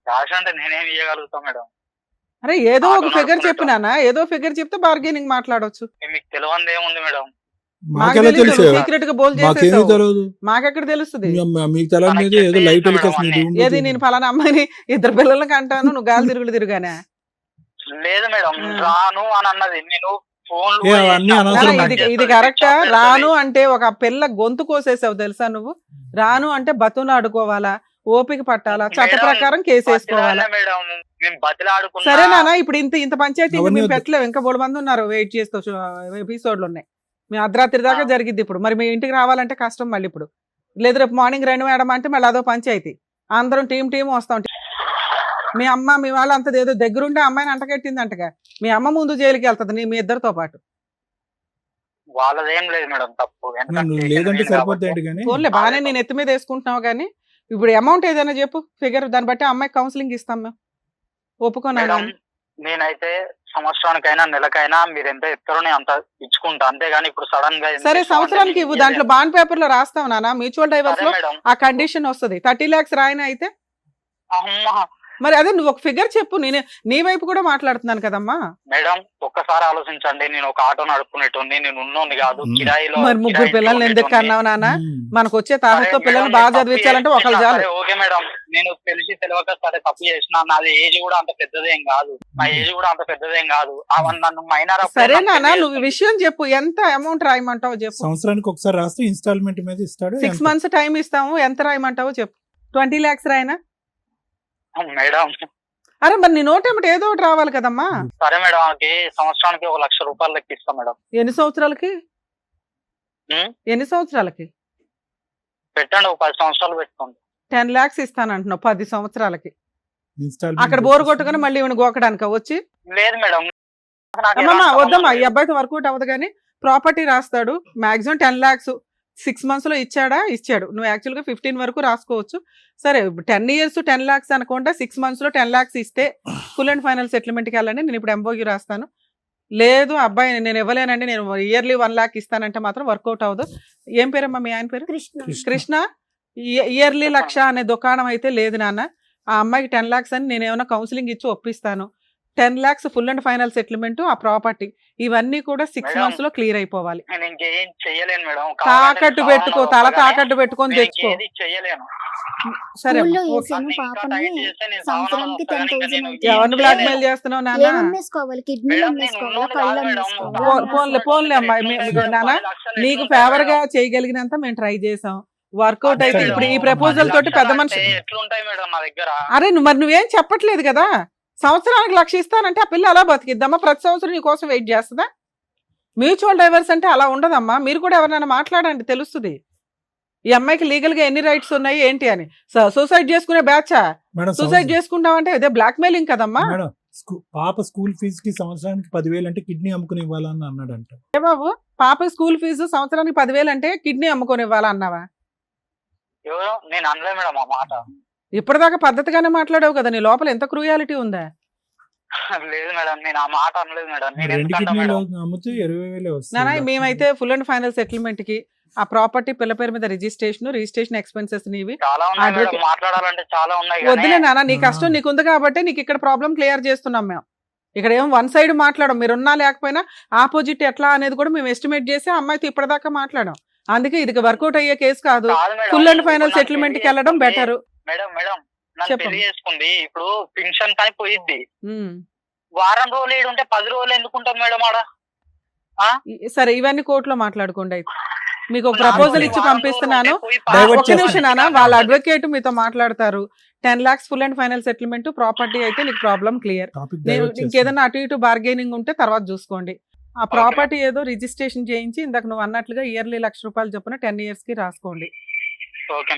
క్యాష్ అంటే నేనేం ఇవ్వగలుగుతా మేడం? అరే ఏదో ఒక ఫిగర్ చెప్పు నాన్న. ఏదో ఫిగర్ చెప్తే బార్గెనింగ్ మాట్లాడొచ్చు. మీకు తెలియదు ఏముంది మేడం? మాకెలా తెలుసు? సీక్రెట్ గా బోల్ మాకేమీ చేసేసావు. తెలియదు. మాకెక్కడ తెలుస్తుంది? మీకు తెలియదు. ఏదో లైట్ టెలికాస్ట్ ఏది నేను ఫలానా అమ్మాయిని 2 పిల్లలకి అంటాను, నువ్వు గాలి తిరుగుగానే. లేదు మేడం, రాను అని అన్నది. నేను ఫోన్ అవన్నీ అనవసరం. ఇది కరెక్టా? రాను అంటే ఒక పిల్ల గొంతు కోసేసావు తెలుసా నువ్వు. రాను అంటే బతును ఆడుకోవాలా, ఓపిక పట్టాలా, చట్ట మేడం, ప్రకారం కేసు వేసుకోవాలా. మేడం మేము బతిలాడుకున్నా. సరే నాన్న, ఇప్పుడు ఇంత పంచాయతీ ఇంకా అవన్నీ మేము వద్దు. పెట్టలేవు. ఇంకా 3 మంది ఉన్నారు వెయిట్ చేస్తూ, ఎపిసోడ్లు ఉన్నాయి. మీ అర్ధరాత్రి దాకా జరిగిద్ది ఇప్పుడు. మరి మీ ఇంటికి రావాలంటే కష్టం మళ్ళీ ఇప్పుడు. లేదు రేపు మార్నింగ్ రండి మేడం అంటే మళ్ళీ అదో పంచాయతీ. అందరం టీం వస్తాం. మీ అమ్మ మీ వాళ్ళు అంత ఏదో దగ్గరుండే అమ్మాయిని అంటకెట్టిందంటగా. మీ అమ్మ ముందు జైలుకి వెళ్తుంది మీ ఇద్దరితో పాటు. వాళ్ళదేం లేదు మేడం తప్పు. నువ్వు లేదంటే సరిపోద్ది కానీ ఫోన్లే బాగానే నేను ఎత్తి మీద వేసుకుంటున్నావు కానీ ఇప్పుడు అమౌంట్ ఏదైనా చెప్పు ఫిగర్, దాన్ని బట్టి అమ్మాయికి కౌన్సిలింగ్ ఇస్తాం మేము. ఒప్పుకోనా? నేనైతే సంవత్సరానికైనా నెలకైనా మీరు ఎంత ఇస్తారో నేను అంత ఇచ్చుకుంటా, అంతేగాని ఇప్పుడు సడన్ గా సరే సంవత్సరానికి ఇవ్వు, దాంట్లో బాండ్ పేపర్ లో రాస్తావు నాన్న. మ్యూచువల్ డైవర్స్ లో ఆ కండిషన్ వస్తుంది. 30 lakhs రాయన అయితే మరి అదే నువ్వు ఒక ఫిగర్ చెప్పు. నేను నీ వైపు కూడా మాట్లాడుతున్నాను కదమ్మా. మేడం ఒక్కసారి ఆలోచించండి, నేను ఒక ఆటో నడుపుకునేటోని, నేను ఉన్నోని కాదు, కిరాయిలో. మరి 3 పిల్లల్ని ఎందుకు కన్నావు నాన్న? మనకు వచ్చే తాహతో పిల్లల్ని బాగా చదివించాలంటే ఒకళ్ళు చాలు. ఓకే మేడం, నేను తెలిసి తెలియక సరే తప్పు చేసిన. నాది ఏజ్ కూడా అంత పెద్దదేం కాదు, నా ఏజ్ కూడా అంత పెద్దదేం కాదు. నన్ను మైనర్. సరే నాన్న, నువ్వు విషయం చెప్పు. ఎంత అమౌంట్ రాయమంటావు చెప్పు. సంవత్సరానికి ఒకసారి రాస్తే ఇన్స్టాల్మెంట్ మీద ఇస్తాడు. 6 months టైం ఇస్తాము. ఎంత రాయమంటావు చెప్పు. 20 lakhs రాయనా? మేడం అరే మరి నీ నోట్ ఏమిటి ఏదో ఒకటి రావాలి కదమ్మా. సరే మేడం, సంవత్సరానికి 1 లక్ష రూపాయలు లెక్క ఇస్తాం మేడం. ఎన్ని సంవత్సరాలకి? ఎన్ని సంవత్సరాలకి పెట్టండి, ఒక 10 సంవత్సరాలు పెట్టుకోండి. 10 lakhs ఇస్తానంటున్నావు 10 సంవత్సరాలకి. ఇన్స్టాల్మెంట్ అక్కడ బోర్ కొట్టుకుని మళ్ళీ ఇవన్నీ గోకడానికి వచ్చి. లేదు మేడం, అమ్మమ్మ వద్దమ్మా, ఈ అబ్బాయితో వర్కౌట్ అవ్వదు. కానీ ప్రాపర్టీ రాస్తాడు మాక్సిమం 10 lakhs 6 months లో ఇచ్చాడు. నువ్వు యాక్చువల్గా 15 వరకు రాసుకోవచ్చు. సరే 10 years 10 lakhs అనుకుంటా. 6 months లో 10 lakhs ఇస్తే ఫుల్ అండ్ ఫైనల్ సెటిల్మెంట్కి వెళ్ళండి. నేను ఇప్పుడు MOU రాస్తాను. లేదు అబ్బాయి నేను ఇవ్వలేనండి, నేను ఇయర్లీ 1 lakh ఇస్తానంటే మాత్రం వర్కౌట్ అవ్వదు. ఏం పేరమ్మా మీ ఆయన పేరు? కృష్ణ. ఇయర్లీ 1 lakh అనే దుకాణం అయితే లేదు నాన్న. ఆ అమ్మాయికి 10 lakhs అని నేను ఏమైనా కౌన్సిలింగ్ ఇచ్చి ఒప్పిస్తాను. 10 lakhs full and final settlement, ఆ ప్రాపర్టీ, ఇవన్నీ కూడా 6 months లో క్లియర్ అయిపోవాలి. తాకట్టు పెట్టుకో, తల తాకట్టు పెట్టుకొని తెచ్చుకో. సరే ఎవరిని బ్లాక్ మెయిల్ చేస్తున్నావు నాన్న? పోన్లే అమ్మాయి నాన్న, నీకు ఫేవర్ గా చేయగలిగినంత మేము ట్రై చేసాం. వర్కౌట్ అయితే ఇప్పుడు ఈ ప్రపోజల్ తోటి పెద్ద మనిషి. అరే మరి నువ్వేం చెప్పట్లేదు కదా. సంవత్సరానికి 1 lakh ఇస్తానంటే ఆ పిల్ల అలా బతికిద్దామా? ప్రతి సంవత్సరం నీ కోసం వెయిట్ చేస్తుందా? మ్యూచువల్ డైవర్స్ అంటే అలా ఉండదమ్మా. మీరు కూడా ఎవరైనా మాట్లాడండి, తెలుస్తుంది ఈ అమ్మాయికి లీగల్ గా ఎన్ని రైట్స్ ఉన్నాయి ఏంటి అని. సూసైడ్ చేసుకునే బ్యాచా? సూసైడ్ చేసుకుంటామంటే ఇదే బ్లాక్ మెయిలింగ్ కదమ్మా. పాప స్కూల్ ఫీజు కి సంవత్సరానికి 10,000 అంటే కిడ్నీ అమ్ముకుని ఇవ్వాలని అన్నాడంట. ఏ బాబు, పాప స్కూల్ ఫీజు సంవత్సరానికి 10,000 అంటే కిడ్నీ అమ్ముకొని ఇవ్వాలా అన్నావా? నేను అనలే మేడం ఆ మాట. ఇప్పటిదాకా పద్ధతిగానే మాట్లాడావు కదా. నీ లోపల ఎంత క్రూయాలిటీ ఉందా? లేదు మేడం, నేను ఆ మాట అనలేదు మేడం. 2 కిడ్నీలు అమ్మితే 20,000 వస్తుంది. నానా మేమైతే ఫుల్ అండ్ ఫైనల్ సెటిల్మెంట్ కి ఆ ప్రాపర్టీ పిల్ల పేరు మీద రిజిస్ట్రేషన్ ఎక్స్పెన్సెస్ నీవి మాట్లాడాలంటే చాలా ఉన్నాయి. వద్దులే నాన్న, నీ కష్టం నీకుంది కాబట్టి నీకు ఇక్కడ ప్రాబ్లం క్లియర్ చేస్తున్నాం మేము. ఇక్కడ ఏం 1 side మాట్లాడం. మీరున్నా లేకపోయినా ఆపోజిట్ ఎట్లా అనేది కూడా మేము ఎస్టిమేట్ చేసి అమ్మాయితో ఇప్పటిదాకా మాట్లాడాం. అందుకే ఇది వర్కౌట్ అయ్యే కేసు కాదు. ఫుల్ అండ్ ఫైనల్ సెటిల్మెంట్ కి వెళ్ళడం బెటర్. మేడం పెళ్లి చేసుకుంది, ఇప్పుడు పెన్షన్ కానీ పోయిద్ది. వారం రోజులు ఏడుంటే 10 రోజులు ఎందుకుంటాం మేడం ఆడ? సరే ఇవన్నీ కోర్టులో మాట్లాడుకోండి. అయితే మీకు ఒక ప్రపోజల్ ఇచ్చి పంపిస్తున్నాను. ఒక్క నిమిషం నాన్న, వాళ్ళ అడ్వకేట్ మీతో మాట్లాడతారు. 10 lakhs full and final settlement, property అయితే నీకు ప్రాబ్లం క్లియర్. నేను ఇంకేదైనా అటు ఇటు బార్గెనింగ్ ఉంటే తర్వాత చూసుకోండి. ఆ ప్రాపర్టీ ఏదో రిజిస్ట్రేషన్ చేయించి ఇందాక నువ్వు అన్నట్లుగా ఇయర్లీ 1 lakh రూపాయలు చొప్పున 10 years కి రాసుకోండి.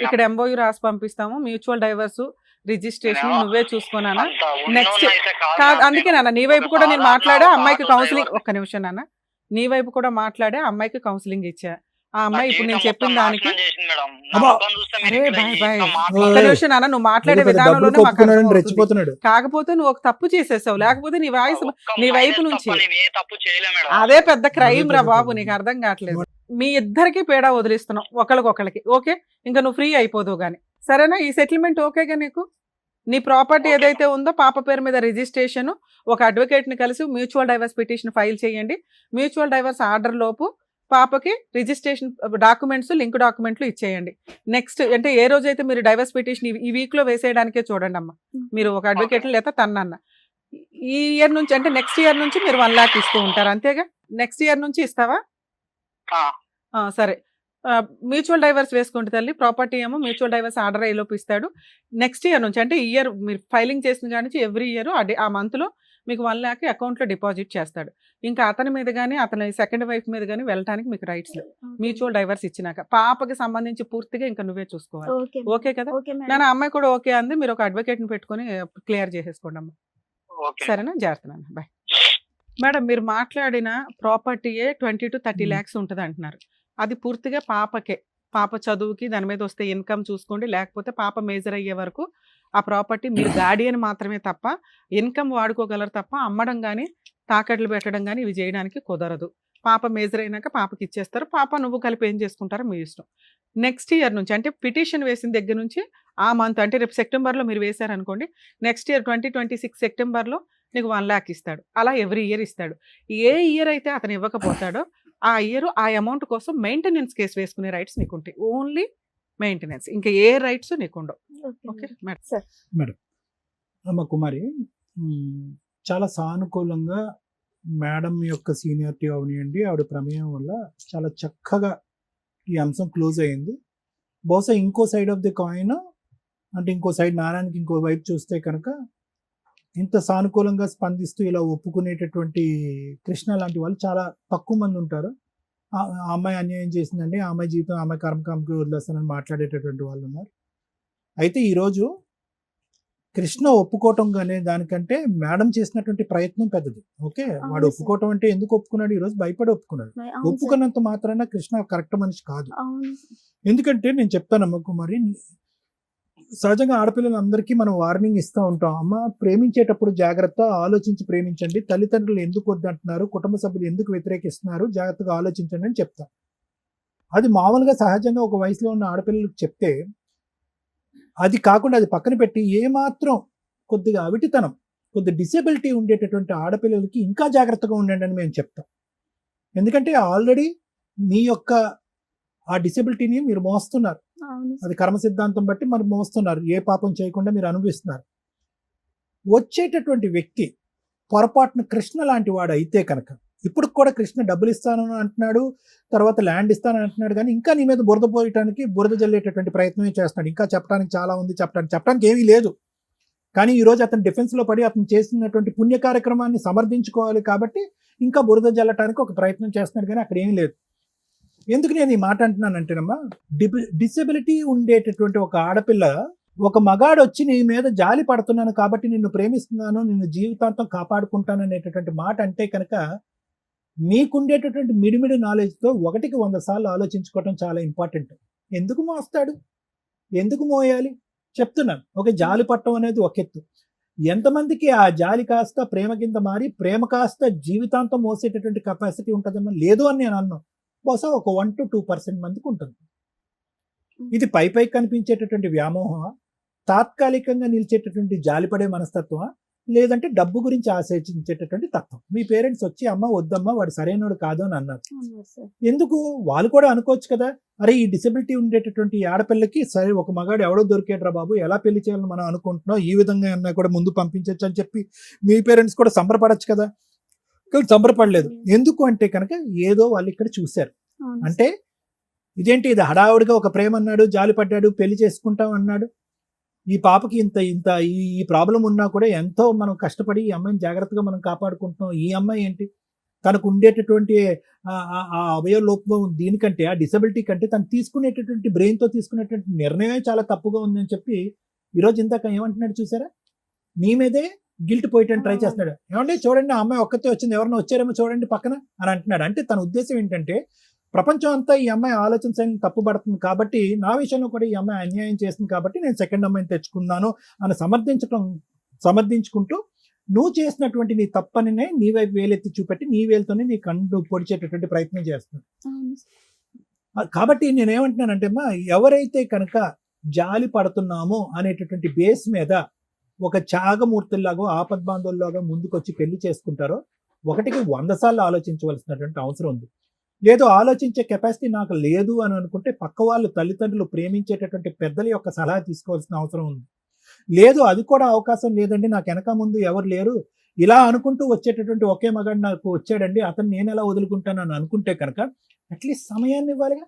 ఇక్కడ MOU రాసి పంపిస్తాము. మ్యూచువల్ డైవర్స్ రిజిస్ట్రేషన్ నువ్వే చూసుకోనా. నెక్స్ట్ కాదు, అందుకే నాన్న నీ వైపు కూడా నేను మాట్లాడా అమ్మాయికి కౌన్సిలింగ్. ఒక్క నిమిషం నాన్న, నీ వైపు కూడా మాట్లాడే అమ్మాయికి కౌన్సిలింగ్ ఇచ్చా. ఆ అమ్మాయి ఇప్పుడు నేను చెప్పిన దానికి అరే బాయ్ ఒక్క నిమిషం నాన్న, నువ్వు మాట్లాడే విధానంలోనే కాకపోతే నువ్వు ఒక తప్పు చేసేసావు. లేకపోతే నీ వాయిస్ నీ వైపు నుంచి అదే పెద్ద క్రైమ్ రా బాబు. నీకు అర్థం కావట్లేదు. మీ ఇద్దరికి పేడా వదిలిస్తున్నాం ఒకళ్ళకొకళ్ళకి. ఓకే, ఇంకా నువ్వు ఫ్రీ అయిపోదు గానీ. సరేనా? ఈ సెటిల్మెంట్ ఓకేగా నీకు? నీ ప్రాపర్టీ ఏదైతే ఉందో పాప పేరు మీద రిజిస్ట్రేషన్, ఒక అడ్వకేట్ ని కలిసి మ్యూచువల్ డైవర్స్ పిటిషన్ ఫైల్ చేయండి. మ్యూచువల్ డైవర్స్ ఆర్డర్ లోపు పాపకి రిజిస్ట్రేషన్ డాక్యుమెంట్స్, లింక్ డాక్యుమెంట్లు ఇచ్చేయండి. నెక్స్ట్ అంటే ఏ రోజైతే మీరు డైవర్స్ పిటిషన్ ఈ వీక్ లో వేసేయడానికే చూడండి అమ్మా. మీరు ఒక అడ్వకేట్ లేదా తన్నన్న ఈ ఇయర్ నుంచి అంటే నెక్స్ట్ ఇయర్ నుంచి మీరు 1 lakh ఇస్తూ ఉంటారు అంతేగా? నెక్స్ట్ ఇయర్ నుంచి ఇస్తావా? సరే మ్యూచువల్ డైవర్స్ వేసుకుంటే తల్లి ప్రాపర్టీ ఏమో మ్యూచువల్ డైవర్స్ ఆర్డర్ అయ్యేలోపు ఇస్తాడు. నెక్స్ట్ ఇయర్ నుంచి అంటే ఇయర్ మీరు ఫైలింగ్ చేసిన కాడి నుంచి ఎవ్రీ ఇయర్ ఆ మంత్లో మీకు 1 lakh అకౌంట్లో డిపాజిట్ చేస్తాడు. ఇంకా అతని మీద కానీ అతని సెకండ్ వైఫ్ మీద కానీ వెళ్ళడానికి మీకు రైట్స్ లేవు మ్యూచువల్ డైవర్స్ ఇచ్చినాక. పాపకి సంబంధించి పూర్తిగా ఇంకా నువ్వే చూసుకోవాలి. ఓకే ఓకే కదా? Okay madam. నేను అమ్మాయి కూడా ఓకే అంది. మీరు ఒక అడ్వకేట్ని పెట్టుకొని క్లియర్ చేసేసుకోండి అమ్మా. ఓకే సరేనా? జాగ్రత్త నాన్న. బాయ్. మేడం మీరు మాట్లాడిన ప్రాపర్టీయే 20 to 30 lakhs ఉంటుంది అంటున్నారు. అది పూర్తిగా పాపకే. పాప చదువుకి దాని మీద వస్తే ఇన్కమ్ చూసుకోండి. లేకపోతే పాప మేజర్ అయ్యే వరకు ఆ ప్రాపర్టీ మీరు గార్డియన్ మాత్రమే తప్ప ఇన్కమ్ వాడుకోగలరు తప్ప అమ్మడం కానీ తాకట్లు పెట్టడం కానీ ఇవి చేయడానికి కుదరదు. పాప మేజర్ అయినాక పాపకి ఇచ్చేస్తారు. పాప నువ్వు కలిపి ఏం చేసుకుంటారో మీ ఇష్టం. నెక్స్ట్ ఇయర్ నుంచి అంటే పిటిషన్ వేసిన దగ్గర నుంచి ఆ మంత్ అంటే రేపు సెప్టెంబర్లో మీరు వేశారనుకోండి, నెక్స్ట్ ఇయర్ 2026 సెప్టెంబర్లో నీకు 1 lakh ఇస్తాడు. అలా ఎవ్రీ ఇయర్ ఇస్తాడు. ఏ ఇయర్ అయితే అతను ఇవ్వకపోతాడో ఆ ఇయర్ ఆ అమౌంట్ కోసం మెయింటెనెన్స్ కేసు వేసుకునే రైట్స్ నీకు ఉంటాయి. ఓన్లీ మెయింటెనెన్స్, ఇంకా ఏ రైట్స్ నీకు ఉండవు. Okay madam. అమ్మ కుమారి, చాలా సానుకూలంగా మేడం యొక్క సీనియారిటీ అవనియండి, ఆవిడ ప్రమేయం వల్ల చాలా చక్కగా ఈ అంశం క్లోజ్ అయ్యింది. బహుశా ఇంకో సైడ్ ఆఫ్ ది కాయిన్ అంటే ఇంకో సైడ్ నారాయణకి ఇంకో వైపు చూస్తే కనుక ఇంత సానుకూలంగా స్పందిస్తూ ఇలా ఒప్పుకునేటటువంటి కృష్ణ లాంటి వాళ్ళు చాలా తక్కువ మంది ఉంటారు. ఆ అమ్మాయి అన్యాయం చేసిందండి, ఆ అమ్మాయి జీవితం ఆ అమ్మాయి కర్మకామకి వదిలేస్తానని మాట్లాడేటటువంటి వాళ్ళు ఉన్నారు. అయితే ఈరోజు కృష్ణ ఒప్పుకోవటం అనే దానికంటే మేడం చేసినటువంటి ప్రయత్నం పెద్దది. ఓకే, వాడు అవును ఒప్పుకోవటం అంటే ఎందుకు ఒప్పుకున్నాడు? ఈరోజు భయపడి ఒప్పుకున్నాడు. అవును సార్. ఒప్పుకున్నంత మాత్రాన కృష్ణ కరెక్ట్ మనిషి కాదు. అవును ఎందుకంటే నేను చెప్తానమ్మ కుమారి, సహజంగా ఆడపిల్లలందరికీ మనం వార్నింగ్ ఇస్తూ ఉంటాం. అమ్మ ప్రేమించేటప్పుడు జాగ్రత్త, ఆలోచించి ప్రేమించండి. తల్లిదండ్రులు ఎందుకు వద్దంటున్నారు, కుటుంబ సభ్యులు ఎందుకు వ్యతిరేకిస్తున్నారు, జాగ్రత్తగా ఆలోచించండి అని చెప్తాం. అది మామూలుగా సహజంగా ఒక వయసులో ఉన్న ఆడపిల్లలకు చెప్తే, అది కాకుండా అది పక్కన పెట్టి ఏమాత్రం కొద్దిగా అవిటితనం, కొద్ది డిసేబిలిటీ ఉండేటటువంటి ఆడపిల్లలకి ఇంకా జాగ్రత్తగా ఉండండి అని మేము చెప్తాం. ఎందుకంటే ఆల్రెడీ మీ యొక్క ఆ డిసేబిలిటీని మీరు మోస్తున్నారు. అవును అది కర్మ సిద్ధాంతం బట్టి మరి మోస్తున్నారు. ఏ పాపం చేయకుండా మీరు అనుభవిస్తున్నారు. వచ్చేటటువంటి వ్యక్తి పొరపాటున కృష్ణ లాంటి వాడు అయితే కనుక, ఇప్పుడు కూడా కృష్ణ డబ్బులు ఇస్తానని అంటున్నాడు, తర్వాత ల్యాండ్ ఇస్తానని అంటున్నాడు, కానీ ఇంకా నీ మీద బురద పోయటానికి బురద జల్లేటటువంటి ప్రయత్నమే చేస్తున్నాడు. ఇంకా చెప్పడానికి చాలా ఉంది, చెప్పడానికి ఏమీ లేదు. కానీ ఈరోజు అతను డిఫెన్స్లో పడి అతను చేసినటువంటి పుణ్య కార్యక్రమాన్ని సమర్థించుకోవాలి కాబట్టి ఇంకా బురద జల్లటానికి ఒక ప్రయత్నం చేస్తున్నాడు, కానీ అక్కడ ఏమీ లేదు. ఎందుకు నేను ఈ మాట అంటున్నానంటేనమ్మా, డిసెబిలిటీ ఉండేటటువంటి ఒక ఆడపిల్ల ఒక మగాడు వచ్చి నీ మీద జాలి పడుతున్నాను కాబట్టి నిన్ను ప్రేమిస్తున్నాను, నిన్ను జీవితాంతం కాపాడుకుంటాను అనేటటువంటి మాట అంటే కనుక నీకుండేటటువంటి మిడిమిడి నాలెడ్జ్తో 1కి 100 సార్లు ఆలోచించుకోవటం చాలా ఇంపార్టెంట్. ఎందుకు మోస్తాడు, ఎందుకు మోయాలి చెప్తున్నాను. ఒక జాలి పట్టడం అనేది ఒక ఎత్తు. ఎంతమందికి ఆ జాలి కాస్త ప్రేమ కింద మారి ప్రేమ కాస్త జీవితాంతం మోసేటటువంటి కెపాసిటీ ఉంటుందమ్మా? లేదు అని నేను అన్నాను. బహుశా ఒక 1 to 2% మందికి ఉంటుంది. ఇది పై కనిపించేటటువంటి వ్యామోహం, తాత్కాలికంగా నిలిచేటటువంటి జాలిపడే మనస్తత్వం, లేదంటే డబ్బు గురించి ఆశించేటటువంటి తత్వం. మీ పేరెంట్స్ వచ్చి అమ్మ వద్దమ్మా వాడు సరైనడు కాదు అని అన్నారు. ఎందుకు? వాళ్ళు కూడా అనుకోవచ్చు కదా, అరే ఈ డిసెబిలిటీ ఉండేటటువంటి ఆడపిల్లకి సరే ఒక మగాడు ఎవడో దొరికేట్రా బాబు, ఎలా పెళ్లి చేయాలని మనం అనుకుంటున్నాం, ఈ విధంగా అన్నా కూడా ముందు పంపించవచ్చు అని చెప్పి మీ పేరెంట్స్ కూడా సంబరపడచ్చు కదా. కానీ సంబరపడలేదు. ఎందుకు అంటే కనుక ఏదో వాళ్ళు ఇక్కడ చూశారు. అంటే ఇదేంటి, ఇది హడావుడిగా ఒక ప్రేమ అన్నాడు, జాలి పడ్డాడు, పెళ్లి చేసుకుంటాం అన్నాడు. ఈ పాపకి ఇంత ఈ ప్రాబ్లం ఉన్నా కూడా ఎంతో మనం కష్టపడి ఈ అమ్మాయిని జాగ్రత్తగా మనం కాపాడుకుంటున్నాం. ఈ అమ్మాయి ఏంటి, తనకు ఉండేటటువంటి ఆ అవయవ లోపం దీనికంటే, ఆ డిసబిలిటీ కంటే తను తీసుకునేటటువంటి బ్రెయిన్తో తీసుకునేటువంటి నిర్ణయమే చాలా తప్పుగా ఉందని చెప్పి ఈరోజు ఇందాక ఏమంటున్నాడు చూసారా, నీ మీదే గిల్ట్ పోయటానికి ట్రై చేస్తున్నాడు. ఏమంటే చూడండి ఆ అమ్మాయి ఒక్కతే వచ్చింది, ఎవరైనా వచ్చారేమో చూడండి పక్కన అని అంటున్నాడు. అంటే తన ఉద్దేశం ఏంటంటే ప్రపంచం అంతా ఈ అమ్మాయి ఆలోచన శైలిని తప్పుపడుతుంది కాబట్టి నా విషయంలో కూడా ఈ అమ్మాయి అన్యాయం చేస్తుంది కాబట్టి నేను సెకండ్ అమ్మాయిని తెచ్చుకున్నాను అని సమర్థించుకుంటూ నువ్వు చేసినటువంటి నీ తప్పనినే నీ వైపు వేలెత్తి చూపెట్టి నీ వేలుతోనే నీ కన్ను పొడిచేటటువంటి ప్రయత్నం చేస్తున్నాడు. కాబట్టి నేనేమంటున్నానంటే అమ్మా, ఎవరైతే కనుక జాలి పడుతున్నామో అనేటటువంటి బేస్ మీద ఒక త్యాగమూర్తుల్లాగో ఆపద్బాంధవుల్లాగా ముందుకొచ్చి పెళ్లి చేసుకుంటారో 1కి 100 సార్లు ఆలోచించవలసినటువంటి అవసరం ఉంది. లేదు ఆలోచించే కెపాసిటీ నాకు లేదు అని అనుకుంటే పక్క వాళ్ళు తల్లిదండ్రులు ప్రేమించేటటువంటి పెద్దల యొక్క సలహా తీసుకోవాల్సిన అవసరం ఉంది. లేదు అది కూడా అవకాశం లేదండి, నాకు వెనక ముందు ఎవరు లేరు, ఇలా అనుకుంటూ వచ్చేటటువంటి ఒకే మగాడు నాకు వచ్చాడండి, అతను నేను ఎలా వదులుకుంటాను అని అనుకుంటే కనుక అట్లీస్ట్ సమయాన్ని ఇవ్వాలిగా.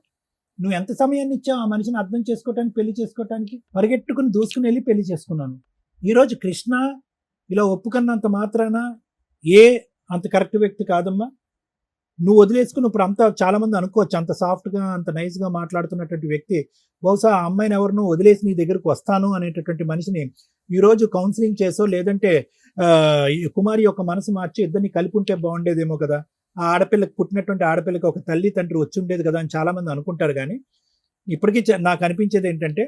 నువ్వు ఎంత సమయాన్ని ఇచ్చావు ఆ మనిషిని అర్థం చేసుకోవటానికి, పెళ్లి చేసుకోవటానికి? పరిగెట్టుకుని దూసుకుని వెళ్ళి పెళ్లి చేసుకున్నాను. ఈరోజు కృష్ణ ఇలా ఒప్పుకున్నంత మాత్రాన అంత కరెక్ట్ వ్యక్తి కాదమ్మా. నువ్వు వదిలేసుకుని ఇప్పుడు అంతా చాలా మంది అనుకోవచ్చు, అంత సాఫ్ట్గా అంత నైస్గా మాట్లాడుతున్నటువంటి వ్యక్తి బహుశా ఆ అమ్మాయిని ఎవరినో వదిలేసి నీ దగ్గరకు వస్తాను అనేటటువంటి మనిషిని ఈరోజు కౌన్సిలింగ్ చేసో లేదంటే కుమారి యొక్క మనసు మార్చి ఇద్దరిని కలిపి ఉంటే బాగుండేదేమో కదా, ఆ ఆడపిల్లకి పుట్టినటువంటి ఆడపిల్లకి ఒక తల్లి తండ్రి వచ్చి ఉండేది కదా అని చాలా మంది అనుకుంటారు. కానీ ఇప్పటికీ నాకు అనిపించేది ఏంటంటే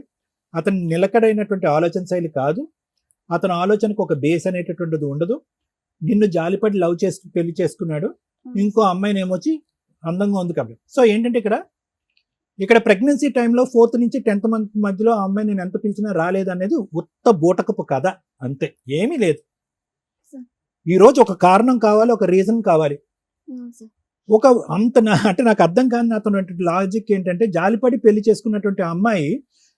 అతను నిలకడైనటువంటి ఆలోచన శైలి కాదు, అతని ఆలోచనకు ఒక బేస్ అనేటటువంటిది ఉండదు. నిన్ను జాలిపడి లవ్ చేసి పెళ్లి చేసుకున్నాడు, ఇంకో అమ్మాయిని ఏమొచ్చి అందంగా ఉంది కాబట్టి. సో ఏంటంటే ఇక్కడ ప్రెగ్నెన్సీ టైంలో 4th నుంచి 10th మంత్ మధ్యలో ఆ అమ్మాయి నేను ఎంత పిలిచినా రాలేదు అనేది ఉత్త బూటకపు కథ, అంతే, ఏమీ లేదు. ఈరోజు ఒక కారణం కావాలి, ఒక రీజన్ కావాలి. ఒక అంటే నాకు అర్థం కాని అతను లాజిక్ ఏంటంటే జాలిపడి పెళ్లి చేసుకున్నటువంటి అమ్మాయి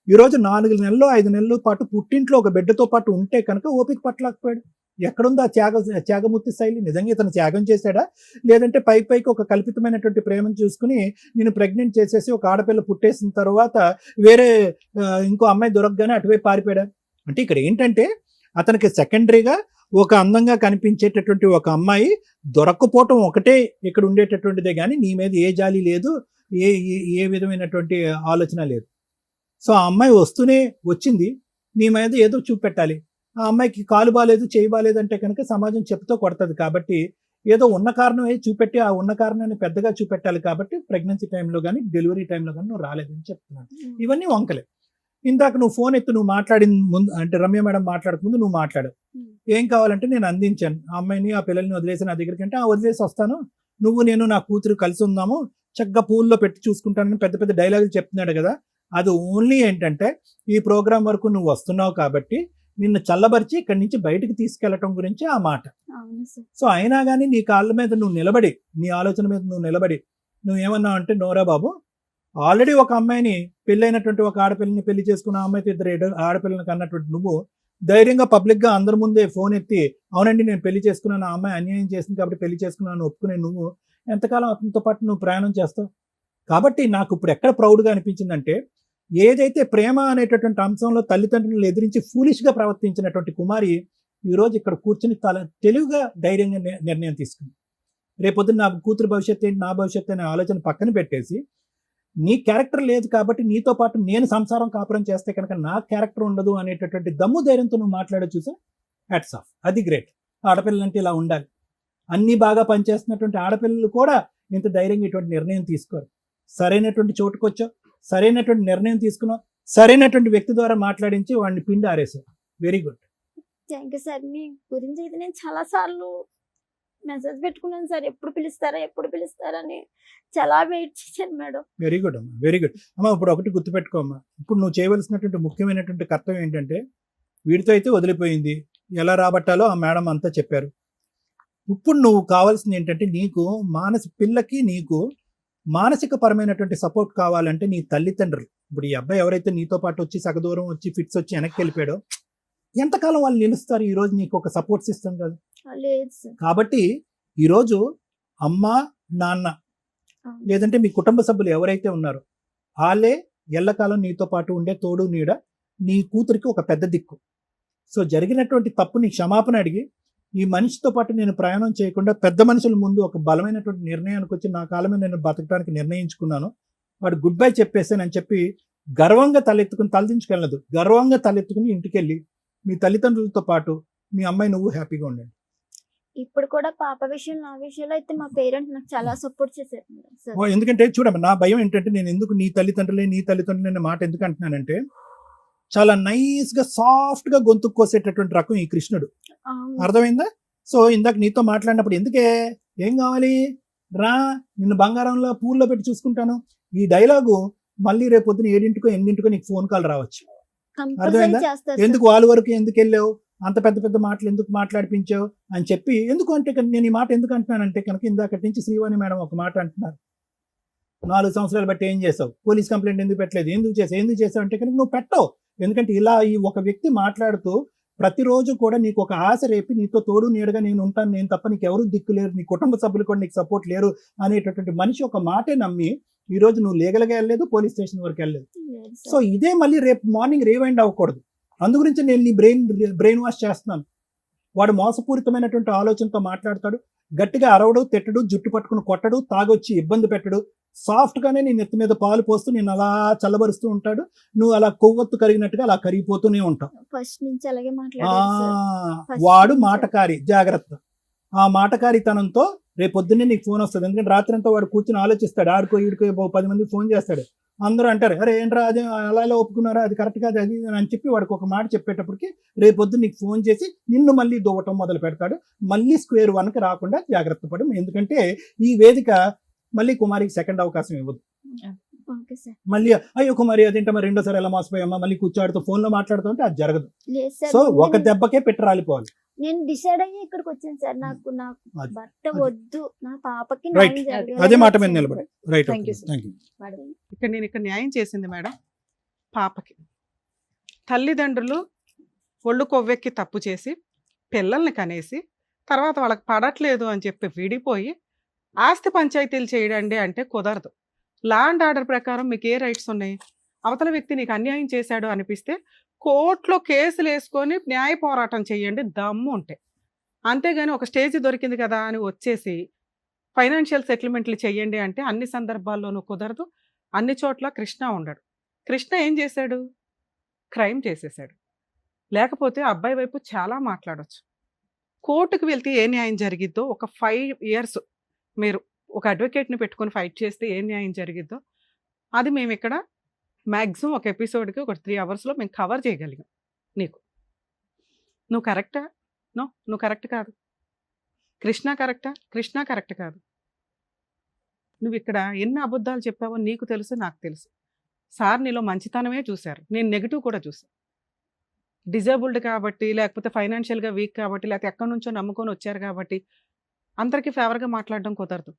ఈరోజు 4 నెలలు 5 నెలల పాటు పుట్టింట్లో ఒక బిడ్డతో పాటు ఉంటే కనుక ఓపిక పట్టలేకపోయాడు. ఎక్కడుంది ఆ త్యాగమూర్తి శైలి? నిజంగా ఇతను త్యాగం చేశాడా, లేదంటే పైకి ఒక కల్పితమైనటువంటి ప్రేమను చూసుకుని నేను ప్రెగ్నెంట్ చేసేసి ఒక ఆడపిల్ల పుట్టేసిన తర్వాత వేరే ఇంకో అమ్మాయి దొరకగానే అటువైపు పారిపోయాడా? అంటే ఇక్కడ ఏంటంటే అతనికి సెకండరీగా ఒక అందంగా కనిపించేటటువంటి ఒక అమ్మాయి దొరక్కపోవటం ఒకటే ఇక్కడ ఉండేటటువంటిదే, కానీ నీ మీద ఏ జాలి లేదు, ఏ విధమైనటువంటి ఆలోచన లేదు. సో ఆ అమ్మాయి వచ్చింది, నీ మీద ఏదో చూపెట్టాలి. ఆ అమ్మాయికి కాలు బాలేదు, చేయి బాలేదు అంటే కనుక సమాజం చెప్పుతో కొడుతుంది. కాబట్టి ఏదో ఉన్న కారణం చూపెట్టి ఆ ఉన్న కారణాన్ని పెద్దగా చూపెట్టాలి. కాబట్టి ప్రెగ్నెన్సీ టైంలో కానీ డెలివరీ టైంలో కానీ నువ్వు రాలేదని చెప్తున్నాను. ఇవన్నీ వంకలే. ఇందాక నువ్వు ఫోన్ ఎత్తు, నువ్వు మాట్లాడిన ముందు అంటే రమ్య మేడం మాట్లాడకముందు నువ్వు మాట్లాడావు, ఏం కావాలంటే నేను అందించాను ఆ అమ్మాయిని ఆ పిల్లల్ని వదిలేసి నా దగ్గరికి అంటే వదిలేసి వస్తాను, నేను నా కూతురు కలిసి ఉందాము, చక్కగా పూల్లో పెట్టి చూసుకుంటానని పెద్ద పెద్ద డైలాగులు చెప్తున్నాడు కదా. అది ఓన్లీ ఏంటంటే ఈ ప్రోగ్రాం వరకు నువ్వు వస్తున్నావు కాబట్టి నిన్ను చల్లబరిచి ఇక్కడి నుంచి బయటకు తీసుకెళ్లటం గురించి ఆ మాట. సో అయినా కానీ నీ కాళ్ళ మీద నువ్వు నిలబడి, నీ ఆలోచన మీద నువ్వు నిలబడి నువ్వేమన్నావు అంటే, నోరా బాబు, ఆల్రెడీ ఒక అమ్మాయిని పెళ్ళైనటువంటి ఒక ఆడపిల్లని పెళ్లి చేసుకున్న అమ్మాయితో 2 ఆడపిల్లని కన్నటువంటి నువ్వు ధైర్యంగా పబ్లిక్గా అందరి ముందే ఫోన్ ఎత్తి అవునండి నేను పెళ్లి చేసుకున్నాను, ఆ అమ్మాయి అన్యాయం చేసింది కాబట్టి పెళ్లి చేసుకున్నాను ఒప్పుకునే నువ్వు ఎంతకాలం అతనితో పాటు నువ్వు ప్రయాణం చేస్తావు? కాబట్టి నాకు ఇప్పుడు ఎక్కడ ప్రౌడ్గా అనిపించిందంటే, ఏదైతే ప్రేమ అనేటటువంటి అంశంలో తల్లిదండ్రులను ఎదిరించి ఫూలిష్గా ప్రవర్తించినటువంటి కుమారి ఈరోజు ఇక్కడ కూర్చుని తెలివిగా ధైర్యంగా నిర్ణయం తీసుకుంది. రేపొద్దున నా కూతురు భవిష్యత్తు ఏంటి, నా భవిష్యత్తు అనే ఆలోచన పక్కన పెట్టేసి నీ క్యారెక్టర్ లేదు కాబట్టి నీతో పాటు నేను సంసారం కాపురం చేస్తే కనుక నా క్యారెక్టర్ ఉండదు అనేటటువంటి దమ్ము ధైర్యంతో నువ్వు మాట్లాడే చూసా, హ్యాట్స్ ఆఫ్, అది గ్రేట్. ఆడపిల్లలంటే ఇలా ఉండాలి. అన్ని బాగా పనిచేస్తున్నటువంటి ఆడపిల్లలు కూడా ఇంత ధైర్యంగా ఇటువంటి నిర్ణయం తీసుకోరు. సరైనటువంటి చోటుకు వచ్చావు, సరైనటువంటి నిర్ణయం తీసుకున్నావు, సరైనటువంటి వ్యక్తి ద్వారా మాట్లాడించి వాడిని పిండి ఆరేసావు. Very good. Thank you sir. మీ గురించి అయితే నేను చాలా సార్లు మెసేజ్ పెట్టుకున్నాను సార్, ఎప్పుడు పిలుస్తారని చాలా వెయిట్ చేశాను మేడం. వెరీ గుడ్ అమ్మా, వెరీ గుడ్ అమ్మా. ఇప్పుడు ఒకటి గుర్తుపెట్టుకో అమ్మా, ఇప్పుడు నువ్వు చేయవలసినటువంటి ముఖ్యమైనటువంటి కర్తవ్యం ఏంటంటే, వీడితో అయితే వదిలిపోయింది, ఎలా రాబట్టాలో ఆ మేడం అంతా చెప్పారు. ఇప్పుడు నువ్వు కావాల్సింది ఏంటంటే, పిల్లకి నీకు మానసిక పరమైనటువంటి సపోర్ట్ కావాలంటే నీ తల్లిదండ్రులు, ఇప్పుడు ఈ అబ్బాయి ఎవరైతే నీతో పాటు వచ్చి సగదూరం వచ్చి ఫిట్స్ వచ్చి వెనక్కి వెళ్ళిపోయాడో ఎంతకాలం వాళ్ళు నిలుస్తారు? ఈ రోజు నీకు ఒక సపోర్ట్ సిస్టమ్ కదా. కాబట్టి ఈరోజు అమ్మ నాన్న లేదంటే మీ కుటుంబ సభ్యులు ఎవరైతే ఉన్నారో వాళ్ళే ఎల్లకాలం నీతో పాటు ఉండే తోడు నీడ, నీ కూతురికి ఒక పెద్ద దిక్కు. సో జరిగినటువంటి తప్పుని క్షమాపణ అడిగి ఈ మనిషితో పాటు నేను ప్రయాణం చేయకుండా పెద్ద మనుషుల ముందు ఒక బలమైనటువంటి నిర్ణయానికి వచ్చి నా కాలమే నేను బతకడానికి నిర్ణయించుకున్నాను, వాడు గుడ్ బై చెప్పేసానని చెప్పి గర్వంగా తలదించుకెళ్ళదు, గర్వంగా తలెత్తుకుని ఇంటికి వెళ్ళి మీ తల్లిదండ్రులతో పాటు మీ అమ్మాయి నువ్వు హ్యాపీగా ఉండండి. ఇప్పుడు కూడా పాప విషయం నా విషయంలో అయితే మా పేరెంట్స్ నాకు చాలా సపోర్ట్ చేశారు. ఎందుకంటే చూడమ్మా, నా భయం ఏంటంటే, నేను ఎందుకు నీ తల్లిదండ్రులే అనే మాట ఎందుకు అంటున్నానంటే, చాలా నైస్ గా సాఫ్ట్ గా గొంతు కోసేటటువంటి రకం ఈ కృష్ణుడు. అర్థమైందా? సో ఇందాక నీతో మాట్లాడినప్పుడు ఎందుకే, ఏం కావాలి రా, నిన్ను బంగారంలో పూల్లో పెట్టి చూసుకుంటాను, ఈ డైలాగు మళ్ళీ రేపు పొద్దున 7 8 నీకు ఫోన్ కాల్ రావచ్చు. అర్థమైందా? ఎందుకు వాళ్ళ వరకు ఎందుకు వెళ్ళావు, అంత పెద్ద మాటలు ఎందుకు మాట్లాడిపించావు అని చెప్పి. ఎందుకు అంటే నేను ఈ మాట ఎందుకు అంటున్నానంటే కనుక ఇందాకటి నుంచి శ్రీవాణి మేడం ఒక మాట అంటున్నారు, 4 సంవత్సరాలు బట్టి ఏం చేసావు, పోలీస్ కంప్లైంట్ ఎందుకు పెట్టలేదు, ఎందుకు చేసావు అంటే కనుక నువ్వు పెట్టవు. ఎందుకంటే ఇలా ఈ ఒక వ్యక్తి మాట్లాడుతూ ప్రతిరోజు కూడా నీకు ఒక ఆశ రేపి నీతో తోడు నీడగా నేను ఉంటాను, నేను తప్ప నీకు ఎవరు దిక్కు లేరు, నీ కుటుంబ సభ్యులు కూడా నీకు సపోర్ట్ లేరు అనేటటువంటి మనిషి ఒక మాటే నమ్మి ఈ రోజు నువ్వు లీగల్గా వెళ్ళలేదు, పోలీస్ స్టేషన్ వరకు వెళ్ళలేదు. లేదు సో సార్. ఇదే మళ్ళీ రేపు మార్నింగ్ రీవైండ్ అవ్వకూడదు. అందు గురించి నేను నీ బ్రెయిన్ వాష్ చేస్తున్నాను. వాడు మోసపూరితమైనటువంటి ఆలోచనతో మాట్లాడతాడు, గట్టిగా అరవడు, తిట్టడు, జుట్టు పట్టుకుని కొట్టడు, తాగొచ్చి ఇబ్బంది పెట్టడు, సాఫ్ట్ గానే నీ నెత్తి మీద పాలు పోస్తూ నేను అలా చల్లబరుస్తూ ఉంటాడు. నువ్వు అలా కొవ్వొత్తు కరిగినట్టుగా అలా కరిగిపోతూనే ఉంటావు. ఫస్ట్ నుంచి అలాగే మాట్లాడారు సార్. ఫస్ట్ వాడు నుంచి. మాటకారి, జాగ్రత్త. ఆ మాటకారితనంతో రేపు పొద్దున్నే నీకు ఫోన్ వస్తుంది. ఎందుకంటే రాత్రంతా వాడు కూర్చొని ఆలోచిస్తాడు, ఆడుకో ఈడుకో 10 మందికి ఫోన్ చేస్తాడు. అందరూ అంటారు, అరే ఏంట్రా అదే అలా ఇలా ఒప్పుకున్నారా, అది కరెక్ట్ కాదు అది అని చెప్పి వాడికి ఒక మాట చెప్పేటప్పటికి రేపు పొద్దున్న నీకు ఫోన్ చేసి నిన్ను మళ్ళీ దొవ్వటం మొదలు పెడతాడు. మళ్ళీ స్క్వేర్ 1కి రాకుండా జాగ్రత్త పడు. ఎందుకంటే ఈ వేదిక మళ్ళీ కుమారికి సెకండ్ అవకాశం ఇవ్వదు. Okay sir. మళ్ళీ అయ్యో కుమారి అదేంటో మరి రెండోసారి ఎలా మోసపోయామా, మళ్ళీ కూర్చోడుతూ ఫోన్లో మాట్లాడుతూ ఉంటే అది జరగదు. లేదు సార్. సో ఒక దెబ్బకే పెట్టి రాలిపోవాలి. నేను డిసైడ్ అయ్యి ఇక్కడికి వచ్చాను సార్. నాకు అది. భర్త వద్దు, నా పాపకి Right. న్యాయం జరగాలి. అదే మాట మీద నిలబడి. Right. Thank you, sir. Thank you. ఇక్కడ న్యాయం చేసింది మేడం. పాపకి తల్లిదండ్రులు ఒళ్ళు కొవ్వెక్కి తప్పు చేసి పిల్లల్ని కనేసి తర్వాత వాళ్ళకి పడట్లేదు అని చెప్పి విడిపోయి ఆస్తి పంచాయతీలు చేయడండి అంటే కుదరదు. లా అండ్ ఆర్డర్ ప్రకారం మీకు ఏ రైట్స్ ఉన్నాయి? అవతల వ్యక్తి నీకు అన్యాయం చేశాడు అనిపిస్తే కోర్టులో కేసులు వేసుకొని న్యాయ పోరాటం చేయండి దమ్ము ఉంటే. అంతేగాని ఒక స్టేజ్ దొరికింది కదా అని వచ్చేసి ఫైనాన్షియల్ సెటిల్మెంట్లు చేయండి అంటే అన్ని సందర్భాల్లోనూ కుదరదు. అన్ని చోట్ల కృష్ణ ఉండడు. కృష్ణ ఏం చేశాడు? క్రైమ్ చేసేసాడు. లేకపోతే అబ్బాయి వైపు చాలా మాట్లాడవచ్చు. కోర్టుకు వెళ్తే ఏ న్యాయం జరిగిద్దో, ఒక 5 years మీరు ఒక అడ్వకేట్ని పెట్టుకొని ఫైట్ చేస్తే ఏ న్యాయం జరిగిద్దో అది మేము ఇక్కడ మ్యాక్సిమం ఒక ఎపిసోడ్కి ఒక 3 hours మేము కవర్ చేయగలిగాం. నీకు నువ్వు కరెక్టా? నువ్వు కరెక్ట్ కాదు. కృష్ణ కరెక్టా? కృష్ణ కరెక్ట్ కాదు. నువ్వు ఇక్కడ ఎన్ని అబద్ధాలు చెప్పావో నీకు తెలుసు, నాకు తెలుసు. సార్ నీలో మంచితనమే చూశారు, నేను నెగిటివ్ కూడా చూసాను. డిజేబుల్డ్ కాబట్టి, లేకపోతే ఫైనాన్షియల్గా వీక్ కాబట్టి, లేకపోతే ఎక్కడి నుంచో నమ్ముకొని వచ్చారు కాబట్టి అందరికీ ఫేవర్గా మాట్లాడడం కుదరదు.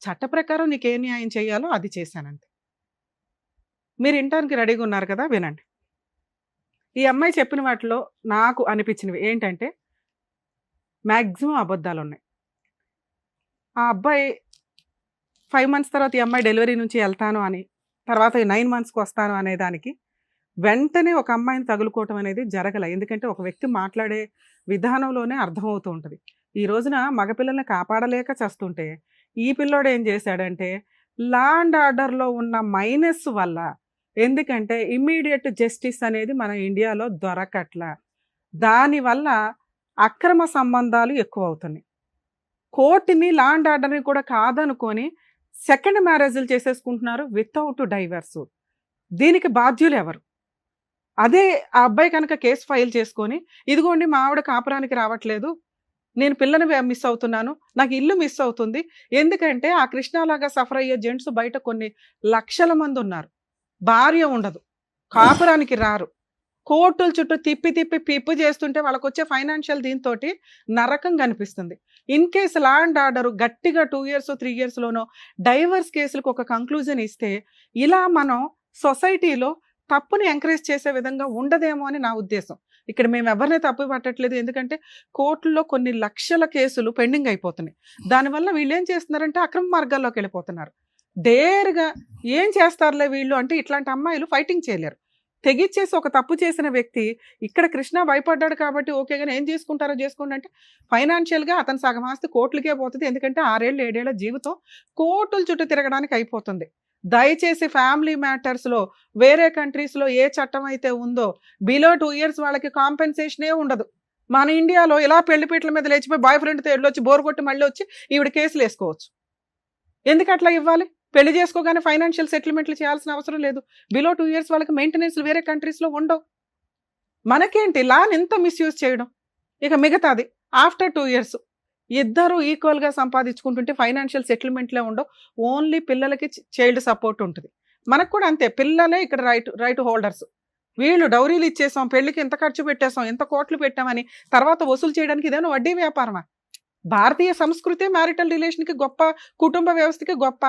చట్ట ప్రకారం నీకు ఏ న్యాయం చేయాలో అది చేశానంతే. మీరు వినటానికి రెడీగా ఉన్నారు కదా, వినండి. ఈ అమ్మాయి చెప్పిన వాటిలో నాకు అనిపించినవి ఏంటంటే మ్యాక్సిమం అబద్ధాలు ఉన్నాయి. ఆ అబ్బాయి 5 months తర్వాత ఈ అమ్మాయి డెలివరీ నుంచి వెళ్తాను అని, తర్వాత 9 monthsకి వస్తాను అనే దానికి వెంటనే ఒక అమ్మాయిని తగులుకోవటం అనేది జరగలే. ఎందుకంటే ఒక వ్యక్తి మాట్లాడే విధానంలోనే అర్థమవుతూ ఉంటుంది. ఈ రోజున మగపిల్లల్ని కాపాడలేక చేస్తుంటే ఈ పిల్లోడు ఏం చేశాడంటే లా అండ్ ఆర్డర్లో ఉన్న మైనస్ వల్ల, ఎందుకంటే ఇమ్మీడియట్ జస్టిస్ అనేది మన ఇండియాలో దొరకట్లా, దానివల్ల అక్రమ సంబంధాలు ఎక్కువ అవుతున్నాయి. కోర్టుని లా అండ్ ఆర్డర్ని కూడా కాదనుకొని సెకండ్ మ్యారేజ్లు చేసేసుకుంటున్నారు వితౌట్ డైవర్స్. దీనికి బాధ్యులు ఎవరు? అదే ఆ అబ్బాయి కనుక కేసు ఫైల్ చేసుకొని, ఇదిగోండి మా ఆవిడ కాపురానికి రావట్లేదు, నేను పిల్లని మిస్ అవుతున్నాను, నాకు ఇల్లు మిస్ అవుతుంది, ఎందుకంటే ఆ కృష్ణలాగా సఫర్ అయ్యే జెంట్స్ బయట కొన్ని లక్షల మంది ఉన్నారు, భార్య ఉండదు, కాపురానికి రారు, కోర్టుల చుట్టూ తిప్పి తిప్పి పిప్పు చేస్తుంటే వాళ్ళకి వచ్చే ఫైనాన్షియల్ దీంతో నరకం కనిపిస్తుంది. In case law and order గట్టిగా 2 years 3 yearsలోనో డైవర్స్ కేసులకు ఒక కంక్లూజన్ ఇస్తే ఇలా మనం సొసైటీలో తప్పుని ఎంకరేజ్ చేసే విధంగా ఉండదేమో అని నా ఉద్దేశం. ఇక్కడ మేము ఎవరిని తప్పు పట్టట్లేదు, ఎందుకంటే కోర్టుల్లో కొన్ని లక్షల కేసులు పెండింగ్ అయిపోతున్నాయి. దానివల్ల వీళ్ళు ఏం చేస్తున్నారంటే అక్రమ మార్గాల్లోకి వెళ్ళిపోతున్నారు. డేర్గా ఏం చేస్తారులే వీళ్ళు అంటే ఇట్లాంటి అమ్మాయిలు ఫైటింగ్ చేయలేరు. తెగిచ్చేసి ఒక తప్పు చేసిన వ్యక్తి ఇక్కడ కృష్ణ భయపడ్డాడు కాబట్టి ఓకే, కానీ ఏం చేసుకుంటారో చేసుకోండి అంటే ఫైనాన్షియల్గా అతను సగం ఆస్తి కోర్టులకే పోతుంది. ఎందుకంటే 6 ఏళ్ళు 7 ఏళ్ల జీవితం కోర్టుల చుట్టూ తిరగడానికి అయిపోతుంది. దయచేసి ఫ్యామిలీ మ్యాటర్స్లో వేరే కంట్రీస్లో ఏ చట్టం అయితే ఉందో బిలో 2 years వాళ్ళకి కాంపెన్సేషనే ఉండదు. మన ఇండియాలో ఇలా పెళ్లిపీటల మీద లేచిపోయి బాయ్ ఫ్రెండ్తో వెళ్ళొచ్చి బోర్ కొట్టి మళ్ళీ వచ్చి ఈవిడ కేసులు వేసుకోవచ్చు. ఎందుకు అట్లా ఇవ్వాలి? పెళ్లి చేసుకోగానే ఫైనాన్షియల్ సెటిల్మెంట్లు చేయాల్సిన అవసరం లేదు. బిలో 2 years వాళ్ళకి మెయింటెనెన్స్ వేరే కంట్రీస్లో ఉండవు. మనకేంటి లాని ఎంత మిస్యూజ్ చేయడం. ఇక మిగతాది ఆఫ్టర్ 2 years ఇద్దరు ఈక్వల్గా సంపాదించుకుంటుంటే ఫైనాన్షియల్ సెటిల్మెంట్లే ఉండవు, ఓన్లీ పిల్లలకి చైల్డ్ సపోర్ట్ ఉంటుంది. మనకు కూడా అంతే, పిల్లలే ఇక్కడ రైట్ హోల్డర్స్. వీళ్ళు డౌరీలు ఇచ్చేసాం, పెళ్లికి ఎంత ఖర్చు పెట్టేసాం, ఎంత కోట్లు పెట్టామని తర్వాత వసూలు చేయడానికి ఇదేమో వడ్డీ వ్యాపారమా? భారతీయ సంస్కృతి మ్యారిటల్ రిలేషన్కి గొప్ప, కుటుంబ వ్యవస్థకి గొప్ప.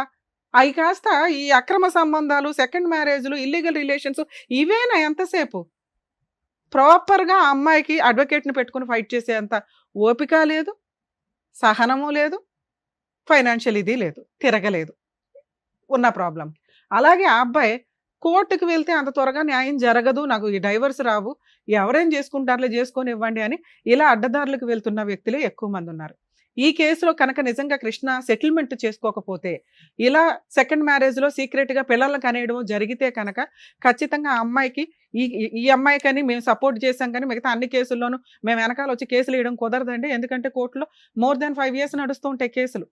అవి కాస్త ఈ అక్రమ సంబంధాలు, సెకండ్ మ్యారేజ్లు, ఇల్లీగల్ రిలేషన్స్ ఇవేనా ఎంతసేపు? ప్రాపర్గా ఆ అమ్మాయికి అడ్వకేట్ని పెట్టుకుని ఫైట్ చేసే అంత ఓపిక లేదు, సహనము లేదు, ఫైనాన్షియల్ ఇది లేదు, తిరగలేదు ఉన్న ప్రాబ్లం. అలాగే ఆ అబ్బాయి కోర్టుకు వెళ్తే అంత త్వరగా న్యాయం జరగదు, నాకు ఈ డైవర్స్ రావు, ఎవరేం చేసుకుంటారులే చేసుకొని ఇవ్వండి అని ఇలా అడ్డదారులకు వెళ్తున్న వ్యక్తులే ఎక్కువ మంది ఉన్నారు. ఈ కేసులో కనుక నిజంగా కృష్ణ సెటిల్మెంట్ చేసుకోకపోతే, ఇలా సెకండ్ మ్యారేజ్ లో సీక్రెట్ గా పిల్లలను కనేయడం జరిగితే కనుక ఖచ్చితంగా ఆ అమ్మాయికి ఈ అమ్మాయికని మేము సపోర్ట్ చేశాం కానీ మిగతా అన్ని కేసుల్లోనూ మేము వెనకాల వచ్చి కేసులు వేయడం కుదరదండి. ఎందుకంటే కోర్టులో మోర్ దాన్ 5 years నడుస్తూ ఉంటాయి కేసులు.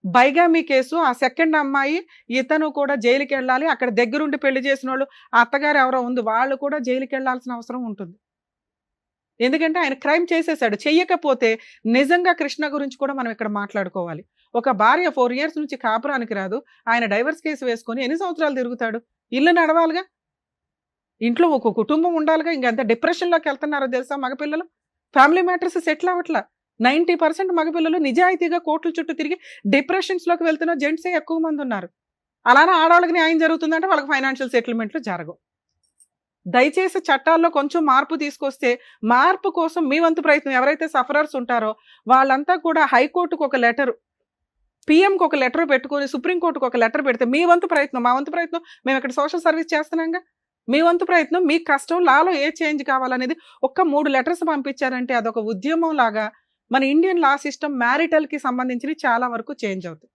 బైగామీ కేసు, ఆ సెకండ్ అమ్మాయి ఇతను కూడా జైలుకి వెళ్ళాలి, అక్కడ దగ్గరుండి పెళ్లి చేసిన వాళ్ళు అత్తగారు ఎవరో ఉంది, వాళ్ళు కూడా జైలుకి వెళ్ళాల్సిన అవసరం ఉంటుంది. ఎందుకంటే ఆయన క్రైమ్ చేసేసాడు. చెయ్యకపోతే నిజంగా కృష్ణ గురించి కూడా మనం ఇక్కడ మాట్లాడుకోవాలి. ఒక భార్య 4 years నుంచి కాపురానికి రాదు, ఆయన డైవర్స్ కేసు వేసుకొని ఎన్ని సంవత్సరాలు తిరుగుతాడు? ఇల్లు నడవాలిగా, ఇంట్లో ఒక కుటుంబం ఉండాలిగా. ఇంకెంత డిప్రెషన్లోకి వెళ్తున్నారో తెలుసా మగపిల్లలు. Family matters settle అవ్వట్లా. 90% మగపిల్లలు నిజాయితీగా కోర్టుల చుట్టూ తిరిగి డిప్రెషన్స్లోకి వెళ్తున్న జెంట్సే ఎక్కువ మంది ఉన్నారు. అలానే ఆడవాళ్ళకి న్యాయం జరుగుతుందంటే వాళ్ళకి ఫైనాన్షియల్ సెటిల్మెంట్లు జరగవు. దయచేసి చట్టాల్లో కొంచెం మార్పు తీసుకొస్తే, మార్పు కోసం మీ వంతు ప్రయత్నం, ఎవరైతే సఫరర్స్ ఉంటారో వాళ్ళంతా కూడా హైకోర్టుకు ఒక లెటర్, పిఎంకి ఒక లెటర్ పెట్టుకొని సుప్రీంకోర్టుకు ఒక లెటర్ పెడితే మీ వంతు ప్రయత్నం, మా వంతు ప్రయత్నం, మేము ఇక్కడ సోషల్ సర్వీస్ చేస్తున్నాంగా, మీ వంతు ప్రయత్నం, మీ కష్టం, లాలో ఏ చేంజ్ కావాలనేది ఒక్క 3 letters పంపించారంటే అదొక ఉద్యమం లాగా మన ఇండియన్ లా సిస్టమ్ మ్యారిటల్కి సంబంధించి చాలా వరకు చేంజ్ అవుతుంది.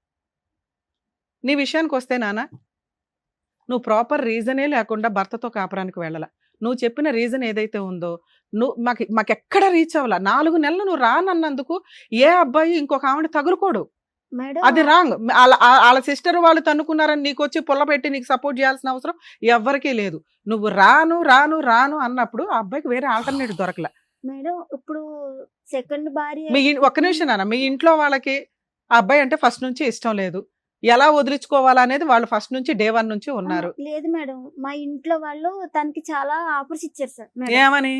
నీ విషయానికి వస్తే నాన్న, నువ్వు ప్రాపర్ రీజనే లేకుండా భర్తతో కాపురానికి వెళ్ళాల. నువ్వు చెప్పిన రీజన్ ఏదైతే ఉందో, నువ్వు మాకెక్కడ రీచ్ అవ్వాల. 4 నెలలు నువ్వు రానన్నందుకు ఏ అబ్బాయి ఇంకొక ఆవిడ తగులుకోడు. అది రాంగ్. వాళ్ళ సిస్టర్ వాళ్ళు తన్నుకున్నారని నీకు వచ్చి పుల్ల పెట్టి నీకు సపోర్ట్ చేయాల్సిన అవసరం ఎవ్వరికీ లేదు. నువ్వు రాను రాను రాను అన్నప్పుడు ఆ అబ్బాయికి వేరే ఆల్టర్నేటివ్ దొరకలే. మేడం ఇప్పుడు సెకండ్ భార్య ఒక్క నిమిషం నాన్న, మీ ఇంట్లో వాళ్ళకి ఆ అబ్బాయి అంటే ఫస్ట్ నుంచి ఇష్టం లేదు, ఎలా వదిలించుకోవాలనేది వాళ్ళు ఫస్ట్ నుంచి డే 1 నుంచి ఉన్నారు. లేదు మేడం, మా ఇంట్లో వాళ్ళు తనకి చాలా ఆఫర్స్ ఇచ్చారు సార్. ఏమని?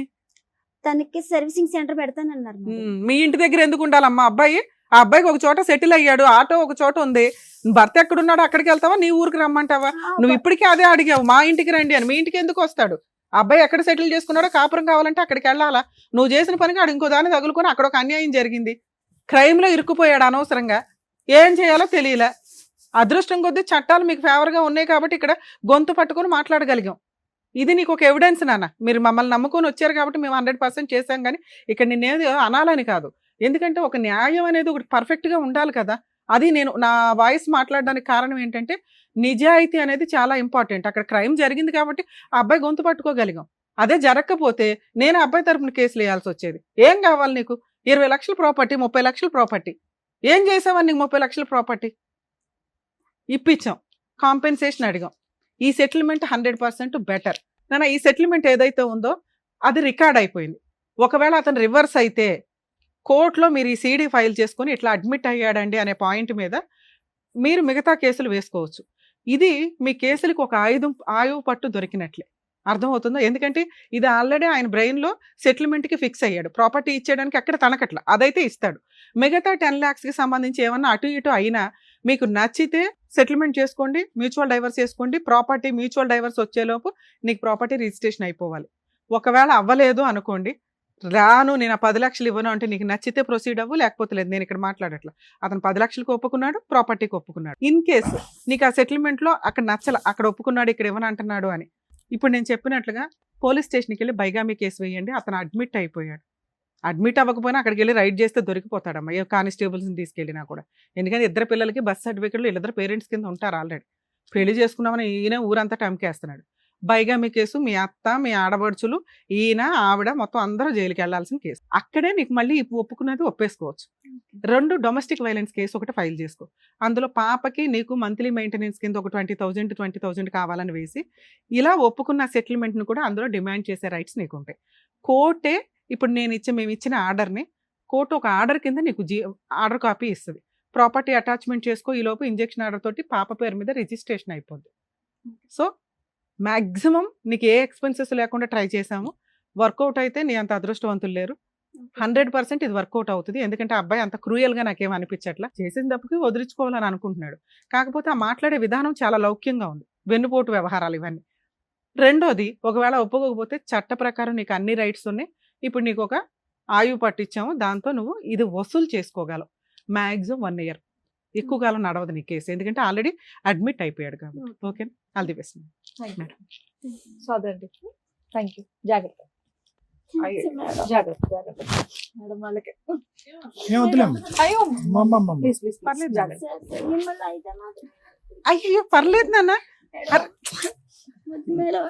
తనకి సర్వీసింగ్ సెంటర్ పెడతానన్నారు. మీ ఇంటి దగ్గర ఎందుకు ఉండాలమ్మా అబ్బాయి? ఆ అబ్బాయికి ఒక చోట సెటిల్ అయ్యాడు, ఆటో ఒక చోట ఉంది, భర్త ఎక్కడున్నాడు అక్కడికి వెళ్తావా, నీ ఊరికి రమ్మంటావా? నువ్వు ఇప్పటికీ అదే అడిగావు, మా ఇంటికి రండి అని. మీ ఇంటికి ఎందుకు వస్తాడు? అబ్బాయి ఎక్కడ సెటిల్ చేసుకున్నాడో కాపురం కావాలంటే అక్కడికి వెళ్ళాలా? నువ్వు చేసిన పనికి ఆడు ఇంకో దాన్ని తగులుకొని అక్కడ ఒక అన్యాయం జరిగింది, క్రైమ్లో ఇరుక్కుపోయాడు అనవసరంగా. ఏం చేయాలో తెలియలే. అదృష్టం కొద్దీ చట్టాలు మీకు ఫేవర్గా ఉన్నాయి కాబట్టి ఇక్కడ గొంతు పట్టుకొని మాట్లాడగలిగాం. ఇది నీకు ఒక ఎవిడెన్స్ నాన్న. మీరు మమ్మల్ని నమ్ముకొని వచ్చారు కాబట్టి మేము 100% చేశాం, కానీ ఇక్కడ నిన్నేది అనాలని కాదు. ఎందుకంటే ఒక న్యాయం అనేది ఒకటి పర్ఫెక్ట్గా ఉండాలి కదా. అది నేను నా వాయిస్ మాట్లాడడానికి కారణం ఏంటంటే నిజాయితీ అనేది చాలా ఇంపార్టెంట్. అక్కడ క్రైమ్ జరిగింది కాబట్టి ఆ అబ్బాయి గొంతు పట్టుకోగలిగాం. అదే జరగకపోతే నేను అబ్బాయి తరపున కేసులు వేయాల్సి వచ్చేది. ఏం కావాలి నీకు? 20 లక్షల ప్రాపర్టీ, 30 లక్షల ప్రాపర్టీ. ఏం చేసావని నీకు 30 లక్షల ప్రాపర్టీ? ఇప్పించాం, కాంపెన్సేషన్ అడిగాం. ఈ సెటిల్మెంట్ 100% బెటర్ నాన్న. ఈ సెటిల్మెంట్ ఏదైతే ఉందో అది రికార్డ్ అయిపోయింది. ఒకవేళ అతను రివర్స్ అయితే కోర్టులో మీరు ఈ సీడీ ఫైల్ చేసుకొని ఇట్లా అడ్మిట్ అయ్యాడండి అనే పాయింట్ మీద మీరు మిగతా కేసులు వేసుకోవచ్చు. ఇది మీ కేసులకు ఒక ఆయువు పట్టు దొరికినట్లే, అర్థమవుతుందో? ఎందుకంటే ఇది ఆల్రెడీ ఆయన బ్రెయిన్లో సెటిల్మెంట్కి ఫిక్స్ అయ్యాడు. ప్రాపర్టీ ఇచ్చేయడానికి అక్కడ తనకట్ల అదైతే ఇస్తాడు. మిగతా 10 lakhsకి సంబంధించి ఏమన్నా అటు ఇటు అయినా మీకు నచ్చితే సెటిల్మెంట్ చేసుకోండి, మ్యూచువల్ డైవర్స్ చేసుకోండి. ప్రాపర్టీ మ్యూచువల్ డైవర్స్ వచ్చేలోపు నీకు ప్రాపర్టీ రిజిస్ట్రేషన్ అయిపోవాలి. ఒకవేళ అవ్వలేదు అనుకోండి, రాను నేను 10 లక్షలు ఇవ్వను అంటే నీకు నచ్చితే ప్రొసీడ్ అవ్వు, లేకపోతే లేదు. నేను ఇక్కడ మాట్లాడట్లా. అతను 10 లక్షలకు ఒప్పుకున్నాడు, ప్రాపర్టీకి ఒప్పుకున్నాడు. ఇన్ కేసు నీకు ఆ సెటిల్మెంట్లో అక్కడ నచ్చల, అక్కడ ఒప్పుకున్నాడు, ఇక్కడ ఇవ్వను అంటున్నాడు అని, ఇప్పుడు నేను చెప్పినట్లుగా పోలీస్ స్టేషన్కి వెళ్ళి బైగామీ కేసు వేయండి. అతను అడ్మిట్ అయిపోయాడు. అడ్మిట్ అవ్వకపోయినా అక్కడికి వెళ్ళి రైడ్ చేస్తే దొరికిపోతాడమ్మా, ఏ కానిస్టేబుల్స్ని తీసుకెళ్ళినా కూడా. ఎందుకంటే ఇద్దరు పిల్లలకి బర్త్ సర్టిఫికెట్లు వీళ్ళిద్దరు పేరెంట్స్ కింద ఉంటారు ఆల్రెడీ. పెళ్లి చేసుకున్నామని ఈయన ఊరంతా టమ్కేస్తున్నాడు. బైగామీ కేసు, మీ అత్త, మీ ఆడబడుచులు, ఈయన, ఆవిడ మొత్తం అందరూ జైలుకి వెళ్లాల్సిన కేసు. అక్కడే నీకు మళ్ళీ ఒప్పుకున్నది ఒప్పేసుకోవచ్చు. 2 డొమెస్టిక్ వైలెన్స్ కేసు ఒకటి ఫైల్ చేసుకో. అందులో పాపకి నీకు మంత్లీ మెయింటెనెన్స్ కింద ఒక 20,000 కావాలని వేసి ఇలా ఒప్పుకున్న సెటిల్మెంట్ను కూడా అందులో డిమాండ్ చేసే రైట్స్ నీకు ఉంటాయి. కోర్టే ఇప్పుడు మేము ఇచ్చిన ఆర్డర్ని కోర్టు ఒక ఆర్డర్ కింద నీకు ఆర్డర్ కాపీ ఇస్తుంది. ప్రాపర్టీ అటాచ్మెంట్ చేసుకో, ఈలోపు ఇంజెక్షన్ ఆర్డర్ తోటి పాప పేరు మీద రిజిస్ట్రేషన్ అయిపోద్ది. సో మ్యాక్సిమం నీకు ఏ ఎక్స్పెన్సెస్ లేకుండా ట్రై చేసాము. వర్కౌట్ అయితే నీ అంత అదృష్టవంతులు లేరు. 100% ఇది వర్కౌట్ అవుతుంది. ఎందుకంటే అబ్బాయి అంత క్రూయల్గా నాకేం అనిపించట్లా. చేసిన తప్పుకి వదిలించుకోవాలని అనుకుంటున్నాడు. కాకపోతే ఆ మాట్లాడే విధానం చాలా లౌక్యంగా ఉంది. వెన్నుపోటు వ్యవహారాలు ఇవన్నీ. రెండోది, ఒకవేళ ఒప్పుకోకపోతే చట్ట ప్రకారం నీకు అన్ని రైట్స్ ఉన్నాయి. ఇప్పుడు నీకు ఒక ఆయువు పట్టించాము, దాంతో నువ్వు ఇది వసూలు చేసుకోగలవు. Maximum 1 year. ఎక్కువ కాలం నడవదు నీ కేసు, ఎందుకంటే ఆల్రెడీ అడ్మిట్ అయిపోయాడు కాబట్టి. Okay, all the best. Madam సోదరండి థ్యాంక్ యూ. జాగ్రత్త అయ్యో, జాగ్రత్త జాగ్రత్త మేడం వాళ్ళకి. ఏమవుతులేమ్మా అయ్యో అమ్మమ్మ ప్లీజ్ ప్లీజ్ పర్లేదు, జాగ్రత్త. మిమ్మల్ని అయితే మాత్రం అయ్యో పర్లేదు నాన్న, మేడం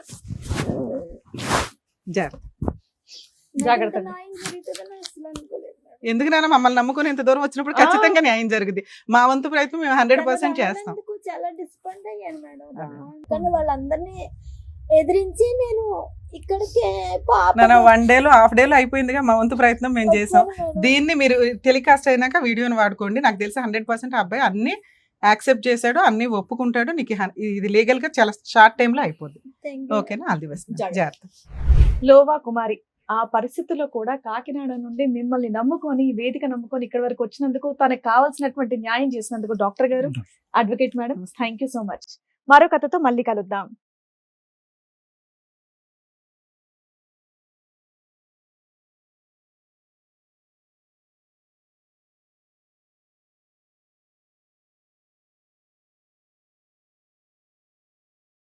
జాగ్రత్త. న్యాయం జరుగుతుందని అసలు అనుకోలేదు మేడం. ఎందుకు నాన్న మమ్మల్ని నమ్ముకుని ఇంత దూరం వచ్చినప్పుడు ఖచ్చితంగా న్యాయం జరుగుద్ది. మా వంతు ప్రయత్నం మేము 100% చేస్తాం. అందుకు చాలా డిసప్పాయింట్ అయ్యాను మేడం. కానీ వాళ్ళందరినీ ఎదిరించి నేను ఇక్కడికి నాన్న 1 డేలో హాఫ్ డేలో అయిపోయిందిగా, మా వంతు ప్రయత్నం మేము చేసాం. దీన్ని మీరు టెలికాస్ట్ అయినాక వీడియోని వాడుకోండి. నాకు తెలిసి 100% అబ్బాయి అన్ని యాక్సెప్ట్ చేశాడు, అన్ని ఒప్పుకుంటాడు. నీకు ఇది లీగల్ గా చాలా షార్ట్ టైమ్ లో అయిపోద్ది. ఓకేనా, ఆల్ ది బెస్ట్. జాగ్రత్త. లోవా కుమారి ఆ పరిస్థితుల్లో కూడా కాకినాడ నుండి మిమ్మల్ని నమ్ముకొని, ఈ వేదిక నమ్ముకొని ఇక్కడ వరకు వచ్చినందుకు, తనకు కావాల్సినటువంటి న్యాయం చేసినందుకు డాక్టర్ గారు, advocate madam, thank you so much. మరో కథతో మళ్ళీ కలుద్దాం.